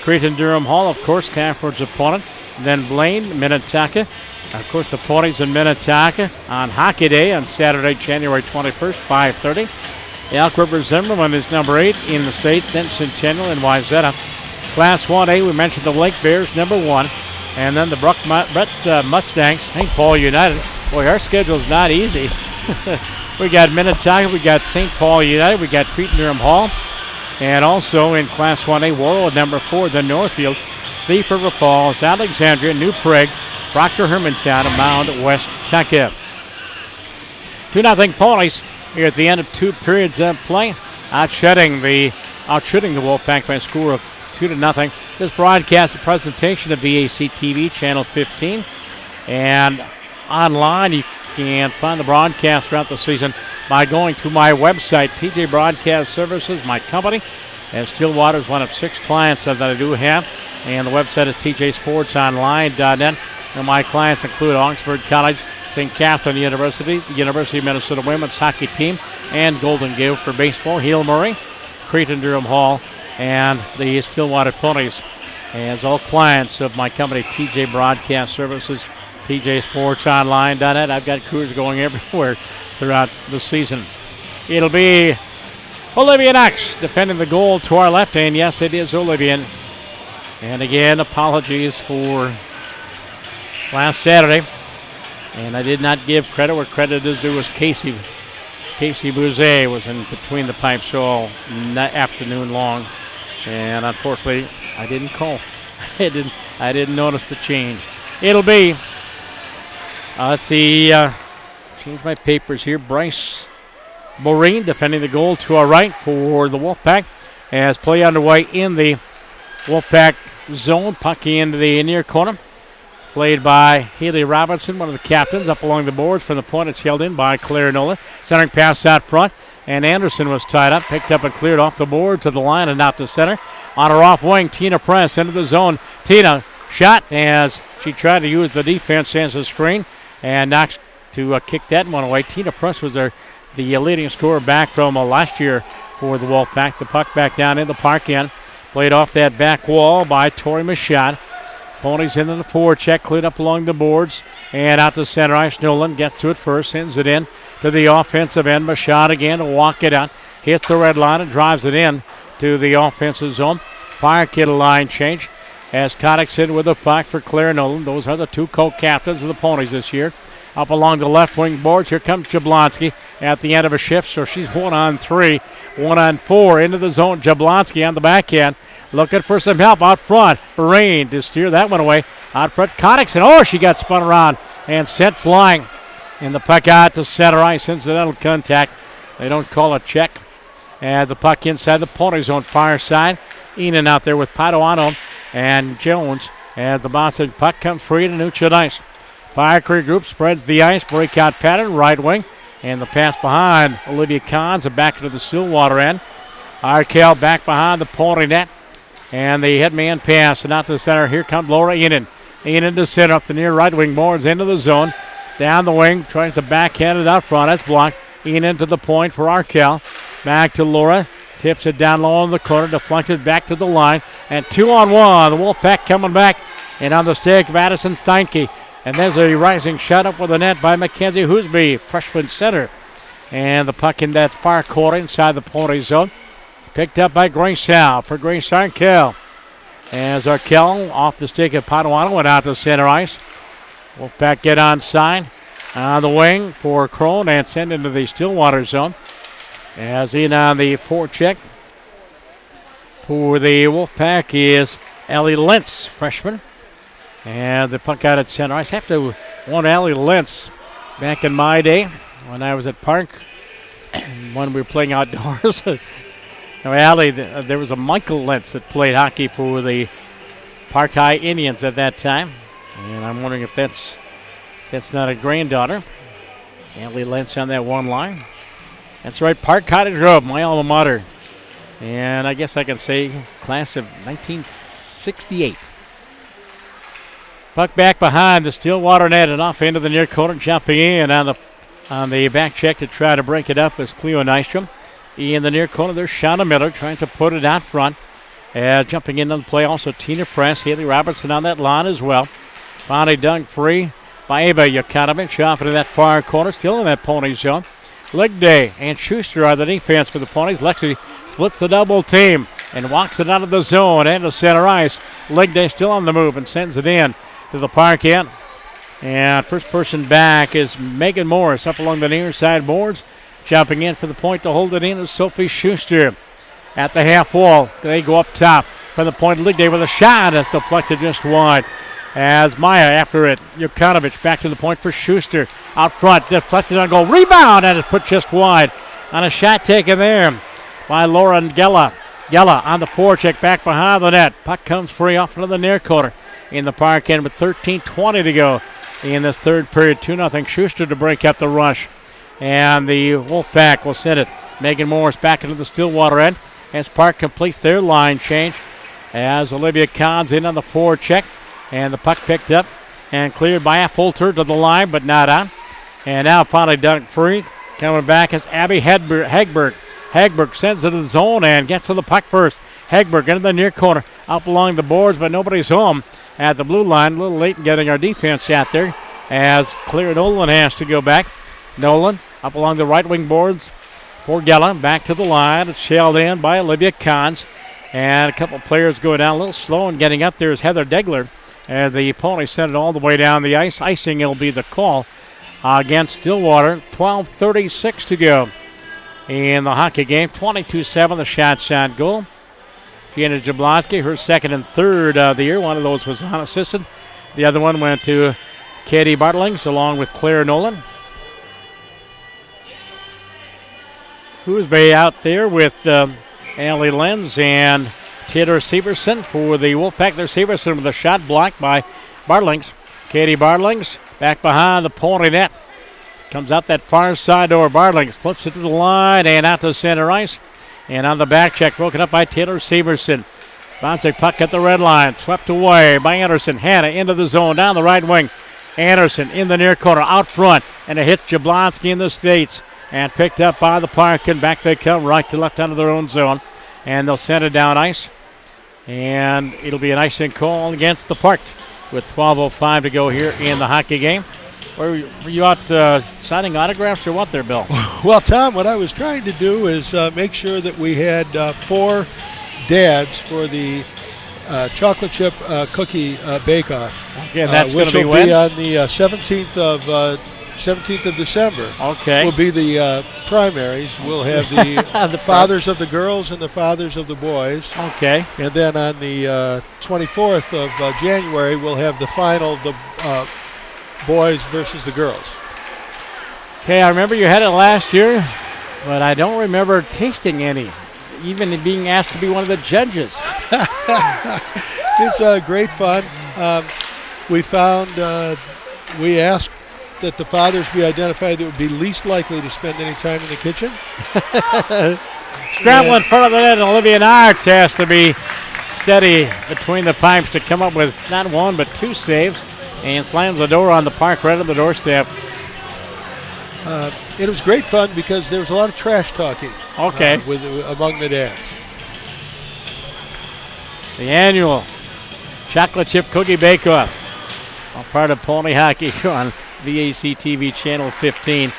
Creighton Durham Hall, of course, Canford's opponent. Then Blaine, Minnetonka. Of course, the Ponies in Minnetonka on Hockey Day on Saturday, January 21st, 5:30. Elk River Zimmerman is number 8 in the state. Then Centennial and Wayzata. Class 1A, we mentioned the Lake Bears, number 1. And then the Brett Mustangs, St. Paul United. Boy, our schedule's not easy. We got Minnetonka, we got St. Paul United, we got Creighton Durham Hall. And also in Class 1A, Worrell at number 4, then Northfield, Thief River Falls, Alexandria, New Prague, Proctor Hermantown, and Mound West Tucka. 2-0 Ponies here at the end of 2 periods of play, outshooting the Wolfpack by a score of 2-0. This broadcast, a presentation of VAC TV, Channel 15. And online, you can find the broadcast throughout the season by going to my website, TJ Broadcast Services, my company. And Stillwater is one of 6 clients that I do have. And the website is tjsportsonline.net. And my clients include Augsburg College, St. Catherine University, the University of Minnesota women's hockey team, and Golden Gate for baseball, Hill Murray, Creighton Durham Hall, and the Stillwater Ponies. As all clients of my company, TJ Broadcast Services, tjsportsonline.net. I've got crews going everywhere throughout the season. It'll be Olivia Knox defending the goal to our left, and yes, it is Olivia. And again, apologies for last Saturday. And I did not give credit where credit is due. Was Casey Bouzet was in between the pipes all afternoon long. And unfortunately, I didn't call. I didn't notice the change. It'll be, let's see, change my papers here. Bryce Maureen defending the goal to our right for the Wolfpack as play underway in the Wolfpack zone. Puck into the near corner. Played by Haley Robinson, one of the captains, up along the boards from the point. It's held in by Claire Nola. Centering pass out front, and Anderson was tied up, picked up and cleared off the board to the line and out to center. On her off wing, Tina Press into the zone. Tina shot as she tried to use the defense as a screen, and Knox to kick that one away. Tina Press was the leading scorer back from last year for the Wolfpack. The puck back down in the park end. Played off that back wall by Tori Machad. Ponies into the forecheck, cleared up along the boards, and out to center ice. Nolan gets to it first, sends it in to the offensive end. Machad again to walk it out. Hits the red line and drives it in to the offensive zone. Fire Kid a line change as Coddix in with the puck for Claire Nolan. Those are the 2 co-captains of the Ponies this year. Up along the left wing boards, here comes Jablonski at the end of a shift, so she's 1-on-3, 1-on-4 into the zone. Jablonski on the backhand, looking for some help out front. Rain to steer that one away. Out front, Coddix, and she got spun around and sent flying. And the puck out to center ice, incidental contact. They don't call a check. And the puck inside the Pony zone, far side. Enan out there with Paduano and Jones. As the bouncing puck comes free to neutral ice. Fire Creek group spreads the ice, breakout pattern, right wing. And the pass behind Olivia Kahns and back into the Stillwater end. Arkell back behind the Pony net. And the headman pass and out to the center. Here comes Laura Enan. Enan to center up the near right wing boards into the zone. Down the wing, tries to backhand it out front. That's blocked. Enan to the point for Arkell. Back to Laura. Tips it down low in the corner. Deflected back to the line. And 2-on-1. The Wolfpack coming back. And on the stick, Madison Steinke. And there's a rising shot up with the net by Mackenzie Hoosby, freshman center. And the puck in that far corner inside the Pony zone. Picked up by Grace Howe for Grace Arkell. As Arkell off the stick of Paduano went out to center ice. Wolfpack get onside. On the wing for Crone and send into the Stillwater zone. As in on the forecheck for the Wolfpack is Ellie Lentz, freshman. And the puck out at center ice. Have to want Ellie Lentz back in my day when I was at Park, when we were playing outdoors. Now, Allie, there was a Michael Lentz that played hockey for the Park High Indians at that time. And I'm wondering if that's not a granddaughter. Allie Lentz on that one line. That's right, Park Cottage Grove, my alma mater. And I guess I can say class of 1968. Puck back behind the Stillwater net and off into the near corner, jumping in on the back check to try to break it up is Cleo Nystrom. in the near corner. There's Shauna Miller trying to put it out front. Jumping in on the play, also Tina Press, Haley Robertson on that line as well. Finally dug free by Ava Yukanovich off into that far corner, still in that Pony zone. Ligday and Schuster are the defense for the Ponies. Lexi splits the double team and walks it out of the zone and to center ice. Ligday still on the move and sends it in to the parkette. And first person back is Megan Morris up along the near side boards. Jumping in for the point to hold it in is Sophie Schuster. At the half wall, they go up top from the point. Ligday with a shot that's deflected just wide. As Maya after it, Yukanovich back to the point for Schuster. Out front, deflected on goal. Rebound, and it's put just wide. On a shot taken there by Lauren Gella. Gella on the forecheck back behind the net. Puck comes free off into the near corner in the park end with 13:20 to go in this third period. 2-0 Schuster to break up the rush. And the Wolfpack will send it. Megan Morris back into the Stillwater end as Park completes their line change. As Olivia Kahns in on the forecheck. And the puck picked up and cleared by Fulter to the line, but not on. And now finally dug free. Coming back is Abby Hagberg. Hagberg sends it to the zone and gets to the puck first. Hagberg into the near corner, up along the boards, but nobody's home at the blue line. A little late in getting our defense out there as Claire Nolan has to go back. Nolan up along the right wing boards for Gella. Back to the line. It's shelled in by Olivia Kahns. And a couple players go down a little slow and getting up there is Heather Degler. And the Ponies send it all the way down the ice. Icing will be the call against Stillwater. 12:36 to go in the hockey game. 22-7 the shots on goal. Gianna Jablonski, her second and third of the year. One of those was unassisted. The other one went to Katie Bartlings along with Claire Nolan. Hoosby out there with Allie Lenz and Taylor Severson for the Wolfpack. There's Severson with a shot blocked by Bartlings. Katie Bartlings back behind the Pony net. Comes out that far side door. Bartlings flips it to the line and out to center ice. And on the back check, broken up by Taylor Severson. Bouncing puck at the red line. Swept away by Anderson. Hannah into the zone down the right wing. Anderson in the near corner out front. And a hit Jablonski in the States. And picked up by the Park. And back they come right to left out of their own zone. And they'll send it down ice. And it'll be an icing call against the Park with 12:05 to go here in the hockey game. Were you out signing autographs or what there, Bill? Well, Tom, what I was trying to do is make sure that we had 4 dads for the chocolate chip cookie bake-off. Okay, that's going to be when? Which will be on the 17th of December. Okay. Will be the primaries. We'll have the fathers of the girls and the fathers of the boys. Okay. And then on the 24th of January, we'll have the final, the boys versus the girls. Okay, I remember you had it last year, but I don't remember tasting any, even being asked to be one of the judges. It's great fun. We found, we asked that the fathers be identified that would be least likely to spend any time in the kitchen. Scrambling in front of the net, and Olivia Narks has to be steady between the pipes to come up with not one but 2 saves and slams the door on the Park right on the doorstep. It was great fun because there was a lot of trash talking among the dads. The annual chocolate chip cookie bake-off, a part of Pony Hockey on VAC TV Channel 15.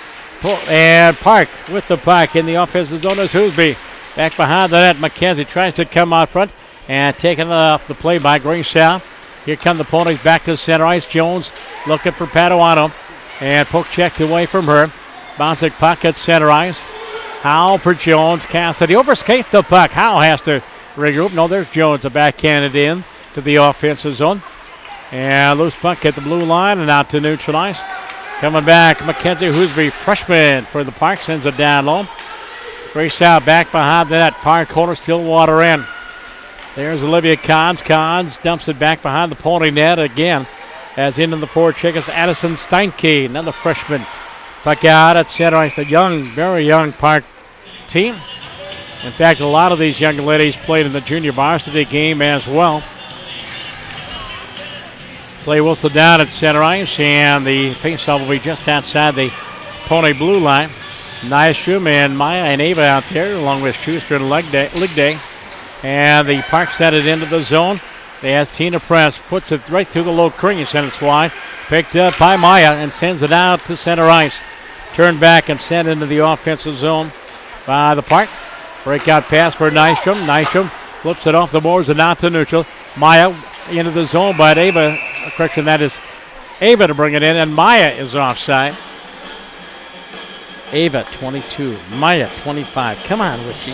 And Park with the puck in the offensive zone is Hoosby. Back behind the net, McKenzie tries to come out front and taken off the play by Grace Shaw. Here come the Ponies back to center ice. Jones looking for Paduano. And poke checked away from her. Bouncing puck at center ice. Howe for Jones. Cassidy overskates the puck. Howe has to regroup. No, there's Jones, a backhanded in to the offensive zone. And loose puck at the blue line and out to neutral ice. Coming back, Mackenzie Hoosby, freshman for the Park, sends it down low. Grace out back behind the net. Far corner, Stillwater in. There's Olivia Kahns. Kahns dumps it back behind the Pony net again. As into the forecheck is Addison Steinke, another freshman. Puck out at center ice. A young, very young Park team. In fact, a lot of these young ladies played in the junior varsity game as well. Play whistle down at center ice, and the faceoff will be just outside the Pony blue line. Nystrom and Maya and Ava out there, along with Schuster and Ligday. And the Park set it into the zone. They have Tina Press, puts it right through the low crease, and it's wide. Picked up by Maya and sends it out to center ice. Turned back and sent into the offensive zone by the Park. Breakout pass for Nystrom. Nystrom flips it off the boards and out to neutral. Maya into the zone, but Ava, correction, that is Ava to bring it in, and Maya is offside. Ava, 22. Maya, 25. Come on, Richie.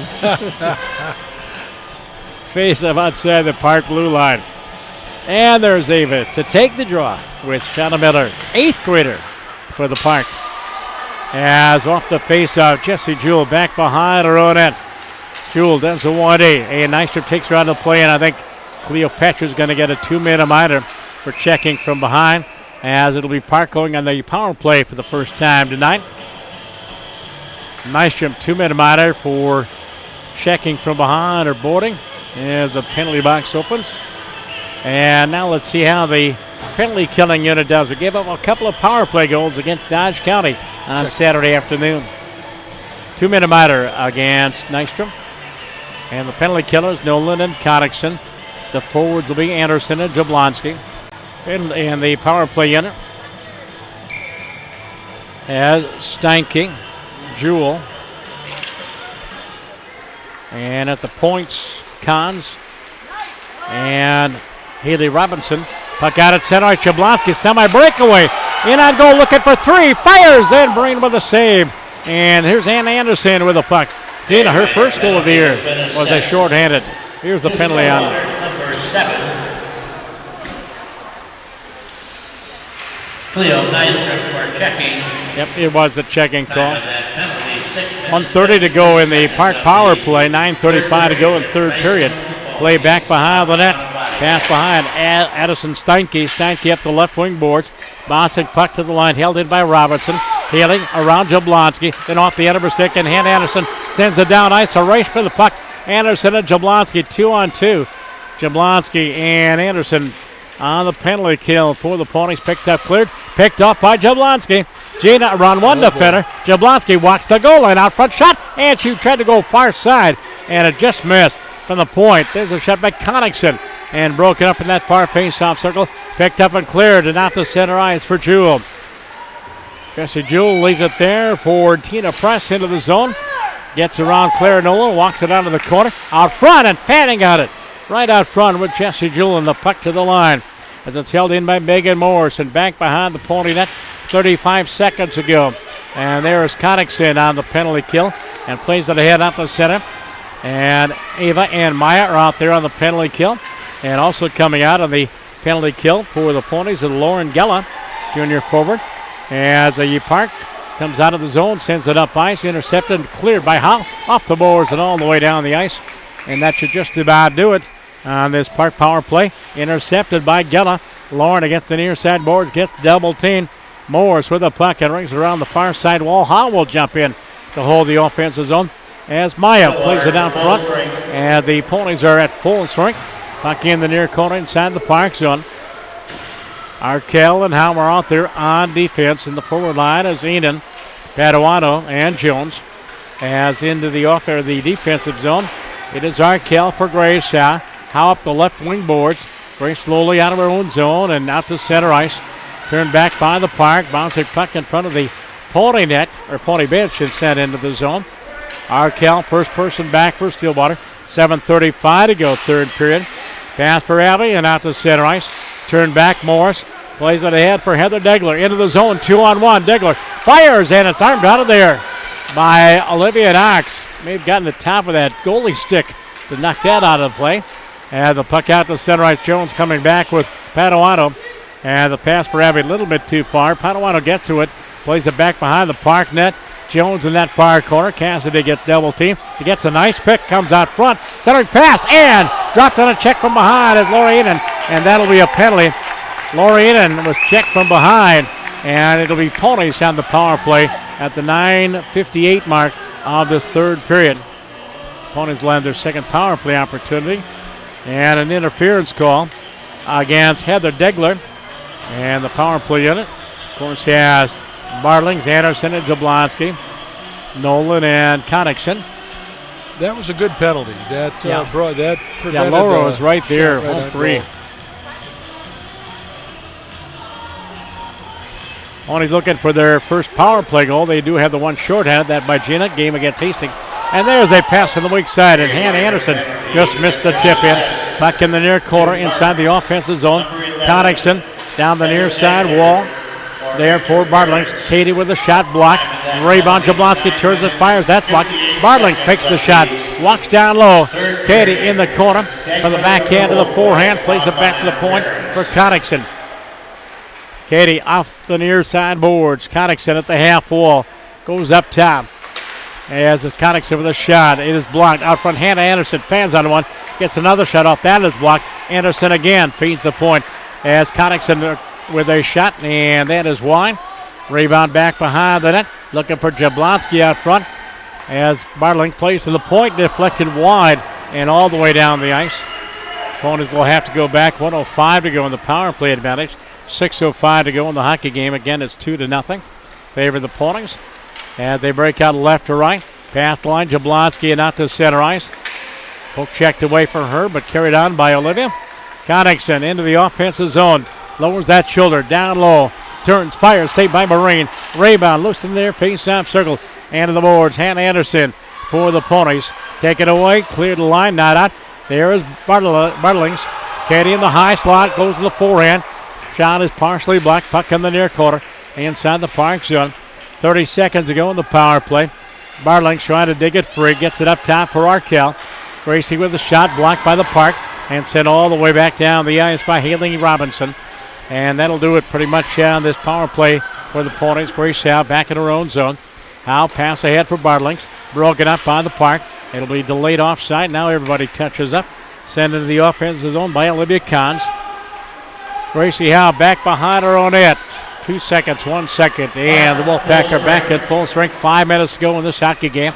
Face up outside the Park blue line. And there's Ava to take the draw with Shanna Miller, 8th grader for the Park. As off the face-off, Jesse Jewell back behind her own end. Jewell does a 1-8. And Nystrom takes her out of the play, and I think Cleopatra's going to get a 2-minute minor for checking from behind, as it'll be Park going on the power play for the first time tonight. Nystrom 2-minute minor for checking from behind or boarding as the penalty box opens. And now let's see how the penalty killing unit does. We gave up a couple of power play goals against Dodge County on Saturday afternoon. 2-minute minor against Nystrom. And the penalty killers, Nolan and Connickson. The forwards will be Anderson and Jablonski. And the power play unit has Steinke, Jewell. And at the points, Cons and Haley Robinson. Puck out at center. Jablonski semi-breakaway. In on goal, looking for 3. Fires in. Breen with a save. And here's Ann Anderson with a puck. Gina, her first goal of the year was a shorthanded. Here's the penalty on Number 7. Cleo Nystrom for checking. Yep, it was the checking call. Time of that penalty, 6 minutes. 1:30 to go in the Park power play. 9:35 to go in third period. Play back behind the net. Pass behind Addison Steinke. Steinke up the left wing boards. Bouncing puck to the line. Held in by Robinson. Healing around Jablonski. Then off the end of her stick. And hand Anderson sends it down ice. A race for the puck. Anderson and Jablonski 2-on-2. Jablonski and Anderson on the penalty kill for the Ponies. Picked up, cleared. Picked off by Jablonski. Gina around one defender. Jablonski walks the goal line. Out front shot. And she tried to go far side. And it just missed from the point. There's a shot by Connickson. And broken up in that far face-off circle. Picked up and cleared. And out to center ice for Jewell. Jesse Jewell leaves it there for Tina Press into the zone. Gets around Claire Nolan. Walks it out of the corner. Out front and Fanning got it. Right out front with Jesse Jewell and the puck to the line. As it's held in by Megan Morrison. Back behind the Pony net 35 seconds ago. And there is Connickson on the penalty kill. And plays it ahead up the center. And Ava and Maya are out there on the penalty kill. And also coming out on the penalty kill for the Ponies is Lauren Gella, junior forward. As the Park comes out of the zone, sends it up ice, intercepted and cleared by Howe. Off the boards and all the way down the ice. And that should just about do it on this Park power play. Intercepted by Gella. Lauren against the near side boards, gets double teamed. Morris with the puck and rings around the far side wall. Howe will jump in to hold the offensive zone as Maya plays it down front. And the Ponies are at full strength. Puck in the near corner inside the Park zone. Arkell and Howe are out there on defense. In the forward line is Enan, Paduano, and Jones. As into the defensive zone, it is Arkell for Grace. Howe up the left wing boards. Grace slowly out of her own zone and out to center ice. Turned back by the Park. Bouncing puck in front of the Pony net, or Pony bench, and sent into the zone. Arkell, first person back for Stillwater. 7:35 to go, third period. Pass for Abby and out to center ice. Turned back, Morris. Plays it ahead for Heather Degler. Into the zone, 2-on-1. Degler fires, and it's armed out of there by Olivia Knox. May have gotten the top of that goalie stick to knock that out of play. And the puck out to center ice. Jones coming back with Paduano. And the pass for Abby a little bit too far. Paduano gets to it. Plays it back behind the Park net. Jones in that far corner. Cassidy gets double team. He gets a nice pick. Comes out front. Centering pass. And dropped on a check from behind is Lori Enan. And that'll be a penalty. Lori Enan was checked from behind. And it'll be Ponies on the power play at the 9:58 mark of this third period. Ponies land their second power play opportunity. And an interference call against Heather Degler. And the power play unit, of course, has Barlings, Anderson, and Jablonski. Nolan and Connickson. That was a good penalty. That prevented. Yeah, Laura was right there. Shot right on 1-3. goal. Ponies looking for their first power play goal. They do have the one shorthanded, that by Gina, game against Hastings. And there's a pass on the weak side, and Hannah Anderson just missed the tip in. Puck in the near corner inside the offensive zone. Connickson down the near side wall. There for Bartlings. Katie with a shot blocked. Rebound. Jablonski turns and fires. That's blocked. Bartlings fakes the shot. Walks down low. Katie in the corner from the backhand to the forehand. Plays it back to the point for Connickson. Katie off the near side boards. Connickson at the half wall. Goes up top. As it's Connickson with a shot. It is blocked. Out front, Hannah Anderson fans on one. Gets another shot off. That is blocked. Anderson again feeds the point. As Connickson with a shot, and that is wide. Rebound back behind the net. Looking for Jablonski out front. As Bartling plays to the point. Deflected wide and all the way down the ice. Ponies will have to go back. 1:05 to go in the power play advantage. 6:05 to go in the hockey game. Again, it's 2-0. Favor the Ponies. And they break out left to right. Pass line, Jablonski and out to center ice. Poke checked away from her, but carried on by Olivia. Connickson into the offensive zone. Lowers that shoulder, down low. Turns, fires, saved by Marine. Rebound, loose in there, face-off circle. And to the boards, Hannah Anderson for the Ponies. Take it away, cleared the line, not out. There is Bartlings. Katie in the high slot, goes to the forehand. Shot is partially blocked, puck in the near corner. Inside the park zone. 30 seconds to go in the power play. Bartlings trying to dig it free, gets it up top for Arkell. Gracie with the shot, blocked by the park, and sent all the way back down the ice by Haley Robinson. And that'll do it pretty much on this power play for the Ponies. Grace Howe back in her own zone. Howe pass ahead for Bartlings. Broken up by the park. It'll be delayed offside. Now everybody touches up. Sent into the offensive zone by Olivia Kahns. Gracie Howe back behind her own net. 2 seconds, 1 second, and the Wolfpack are back at full strength. 5 minutes to go in this hockey game.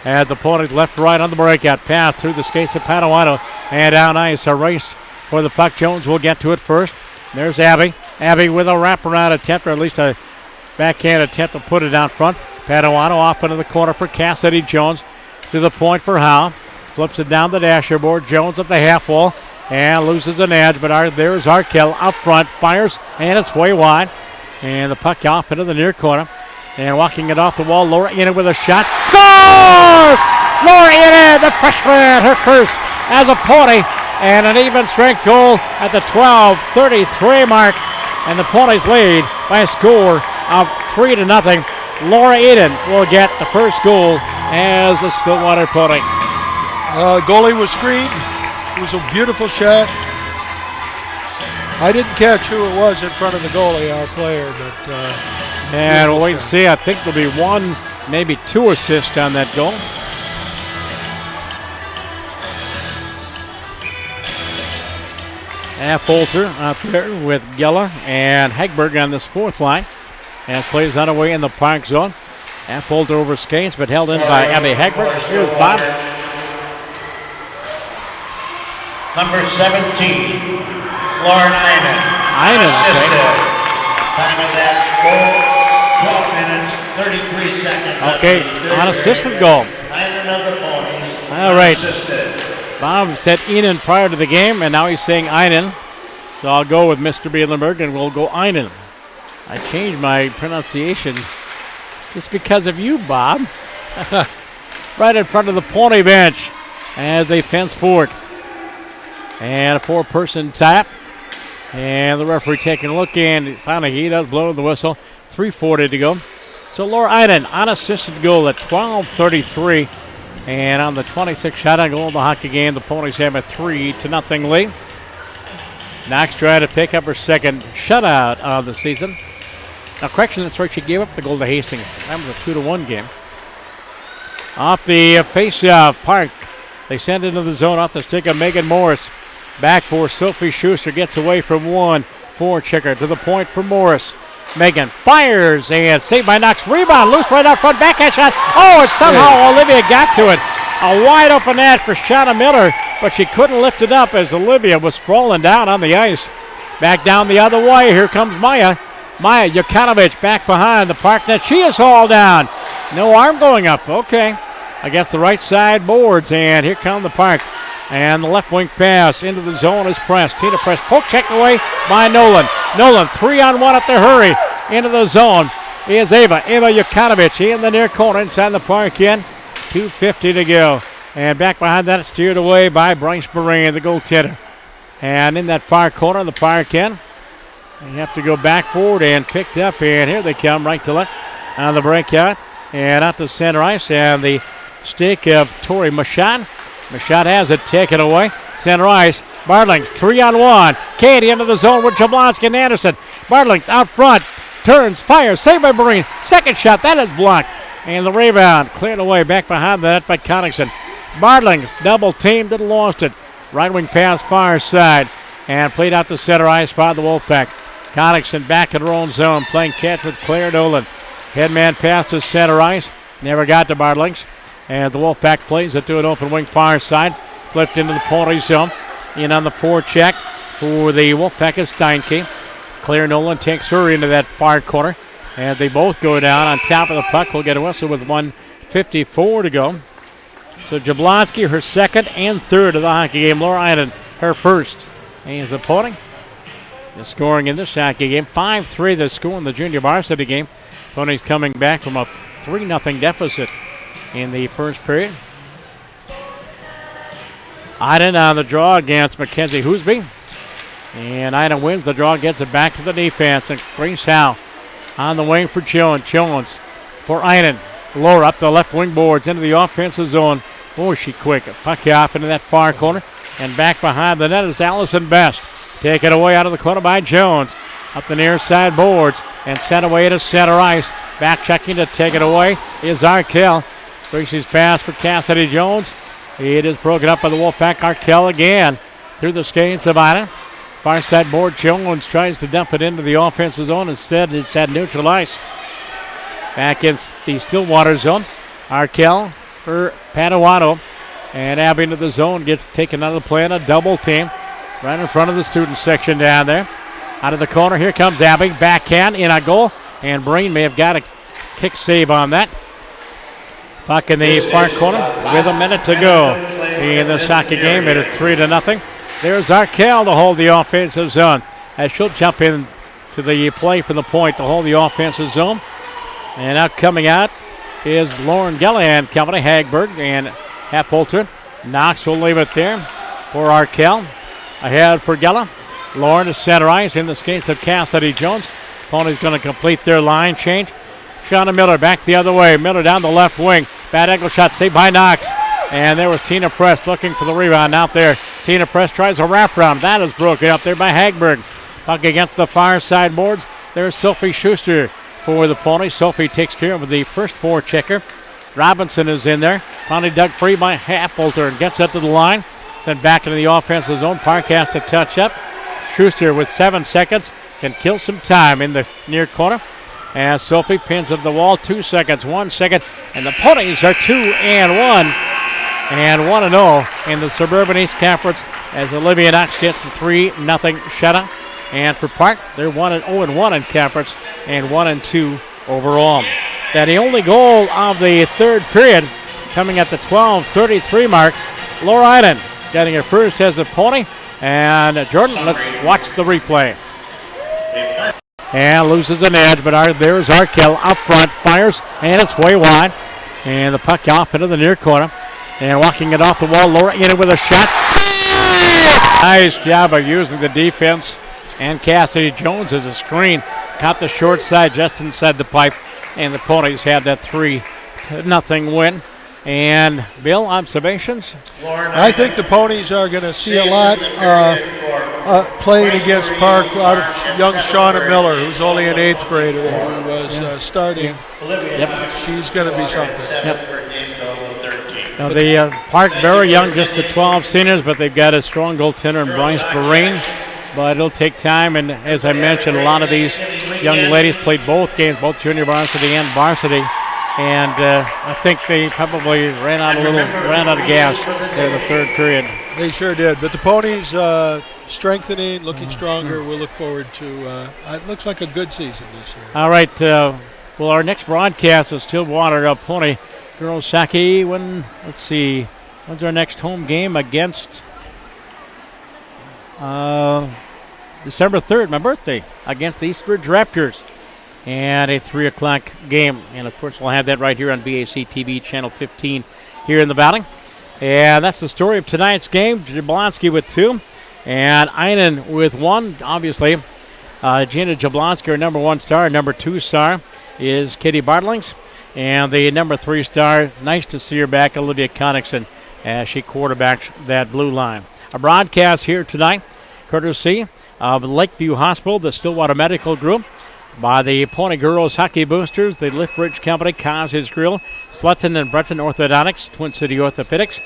And the Ponies left to right on the breakout. Pass through the skates of Padawan and down ice. A race for the puck. Jones will get to it first. There's Abby. Abby with a wraparound attempt, or at least a backhand attempt to put it out front. Padawan off into the corner for Cassidy Jones. To the point for Howe. Flips it down the dasher board. Jones at the half wall and loses an edge, but there's Arkell up front. Fires, and it's way wide. And the puck off into the near corner. And walking it off the wall, Laura Enid with a shot. Score! Laura Enid, the freshman, her first as a Pony. And an even strength goal at the 12:33 mark. And the Ponies lead by a score of 3-0. Laura Eden will get the first goal as a Stillwater Pony. Goalie was screened. It was a beautiful shot. I didn't catch who it was in front of the goalie, our player, but and we'll wait and see. I think there'll be one, maybe two assists on that goal. Affolter out there with Gella and Hegberg on this fourth line. As plays underway in the park zone. Affolter over skates, but held in by Abby Hegberg. Here's Bob. Number 17, Lauren Einen. Assisted. Okay. Time of that goal, 12 minutes, 33 seconds. Okay, unassisted goal. Einen of the Ponies. All right. Unassisted. Bob said Enan prior to the game, and now he's saying Einen. So I'll go with Mr. Bielenberg, and we'll go Einen. I changed my pronunciation just because of you, Bob. Right in front of the Pony bench as they fence forward. And a four-person tap. And the referee taking a look, and finally he does blow the whistle. 3:40 to go. So Laura Einen, unassisted goal at 12:33. And on the 26th shot on goal of the hockey game, the Ponies have a 3-0 lead. Knox trying to pick up her second shutout of the season. Now, correction, that's right, she gave up the goal to Hastings. That was a 2-1 game. Off the face-off, Park. They send into the zone off the stick of Megan Morris. Back for Sophie Schuster, gets away from one. Forechecker to the point for Morris. Megan fires and saved by Knox. Rebound, loose right out front, backhand shot. Oh, and somehow Olivia got to it. A wide open net for Shauna Miller, but she couldn't lift it up as Olivia was sprawling down on the ice. Back down the other way, here comes Maya. Maya Jokanovic back behind the park net. She is hauled down. No arm going up. Okay. Against the right side boards. And here come the Park. And the left wing pass into the zone is pressed. Tina press. Poke check away by Nolan. Nolan 3-on-1 up the hurry. Into the zone is Ava. Ava Jukanovic in the near corner inside the Park end. 2:50 to go. And back behind that, steered away by Bryce Moran, the goaltender. And in that far corner, the Park end. You have to go back forward and picked up. And here they come, right to left on the breakout. And out to center ice. And the stick of Tori Machad. Machad has it taken away. Center ice. Bartlings 3-on-1. Katie into the zone with Jablonski and Anderson. Bartlings out front. Turns, fires, saved by Marine. Second shot, that is blocked. And the rebound cleared away back behind the net by Connickson. Bartlings double teamed and lost it. Right wing pass far side. And played out to center ice by the Wolfpack. Connickson back in her own zone, playing catch with Claire Dolan. Headman pass to center ice. Never got to Bartlings. And the Wolfpack plays it to an open wing far side. Flipped into the Ponies zone. In on the forecheck for the Wolfpack is Steinke. Claire Nolan takes her into that far corner. And they both go down on top of the puck. We'll get a whistle with 1:54 to go. So Jablonski, her second and third of the hockey game. Laura Iden, her first. And is the Pony. The scoring in this hockey game. 5-3 the score in the junior varsity game. Ponies coming back from a 3-0 deficit in the first period. Iden on the draw against Mackenzie Hoosby. And Iden wins the draw, gets it back to the defense. And Grace Howe on the wing for Jones. Jones for Iden. Laura up the left wing boards into the offensive zone. Oh, she quick. Puck off into that far corner. And back behind the net is Allison Best. Taken away out of the corner by Jones. Up the near side boards. And sent away to center ice. Back checking to take it away is Arkell. Gracie's pass for Cassidy Jones. It is broken up by the Wolfpack. Arkell again through the skates of Ida. Far side board, Jones tries to dump it into the offensive zone. Instead, it's at neutral ice. Back in the Stillwater zone. Arkell for Padawato. And Abby into the zone, gets taken out of the play on a double team. Right in front of the student section down there. Out of the corner, here comes Abby. Backhand in a goal. And Breen may have got a kick save on that. Puck in the far corner with a minute to go in this hockey game. It is 3-0. There's Arkell to hold the offensive zone. As she'll jump in to the play for the point to hold the offensive zone. And out coming out is Lauren Gellahan, Company Hagberg, and Half-Holter. Knox will leave it there for Arkell. Ahead for Gella. Lauren to center ice in the skates of Cassidy Jones. Pony's going to complete their line change. Shauna Miller back the other way. Miller down the left wing. Bad angle shot saved by Knox. And there was Tina Press looking for the rebound out there. Tina Press tries a wraparound. That is broken up there by Hagberg. Puck against the far side boards. There's Sophie Schuster for the Ponies. Sophie takes care of the first forechecker. Robinson is in there. Finally dug free by Half-Holter and gets up to the line. Sent back into the offensive zone. Park has to touch up. Schuster with 7 seconds can kill some time in the near corner. As Sophie pins at the wall, 2 seconds, 1 second, and the Ponies are 2-1 and 1-0 in the Suburban East Conference as Olivia Knox gets the 3-0 shutout. And for Park, they're 1-0-1 in conference and 1-2 overall. That the only goal of the third period coming at the 12:33 mark. Laura Iden getting her first as a Pony. And Jordan, let's watch the replay. And loses an edge, but there's Arkell up front, fires, and it's way wide. And the puck off into the near corner. And walking it off the wall, Laura in it with a shot. Nice job of using the defense. And Cassidy Jones as a screen. Caught the short side just inside the pipe. And the Ponies have that 3-0 win. And Bill, observations? I think the Ponies are going to see a lot playing against Park out of young Shauna Miller, who's only an 8th grader, who was starting. Yep. She's going to be something. Yep. Now the Park very young, just the 12 seniors, but they've got a strong goaltender in Bryce Barine. But it'll take time, and as I mentioned, a lot of these young ladies played both games, both junior varsity and varsity. And I think they probably ran out of gas in the third period. They sure did. But the Ponies strengthening, looking stronger. We'll look forward to. It looks like a good season this year. All right, Well, our next broadcast is Stillwater Pony Girls Hockey. When's our next home game? Against December 3rd, my birthday, against the Eastridge Raptors. And a 3 o'clock game. And, of course, we'll have that right here on VAC TV, Channel 15 here in the Valley. And that's the story of tonight's game. Jablonski with 2 and Einen with 1. Obviously, Gina Jablonski, our number 1 star. Number 2 star is Katie Bartlings. And the number 3 star, nice to see her back, Olivia Connickson, as she quarterbacks that blue line. A broadcast here tonight, courtesy of Lakeview Hospital, the Stillwater Medical Group, by the Pony Girls Hockey Boosters, the Liftbridge Company, Coz's Grill, Slutton and Breton Orthodontics, Twin City Orthopedics.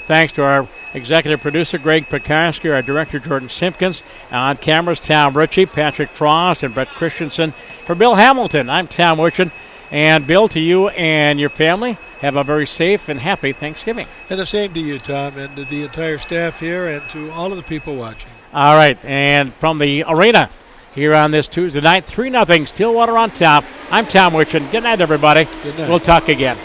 Thanks to our executive producer, Greg Pekarski, our director, Jordan Simpkins. On cameras, Tom Ritchie, Patrick Frost, and Brett Christensen. For Bill Hamilton, I'm Tom Wichin. And Bill, to you and your family, have a very safe and happy Thanksgiving. And the same to you, Tom, and to the entire staff here, and to all of the people watching. All right, and from the arena here on this Tuesday night, 3-0, Stillwater on top. I'm Tom Wichin. Good night, everybody. Good night. We'll talk again.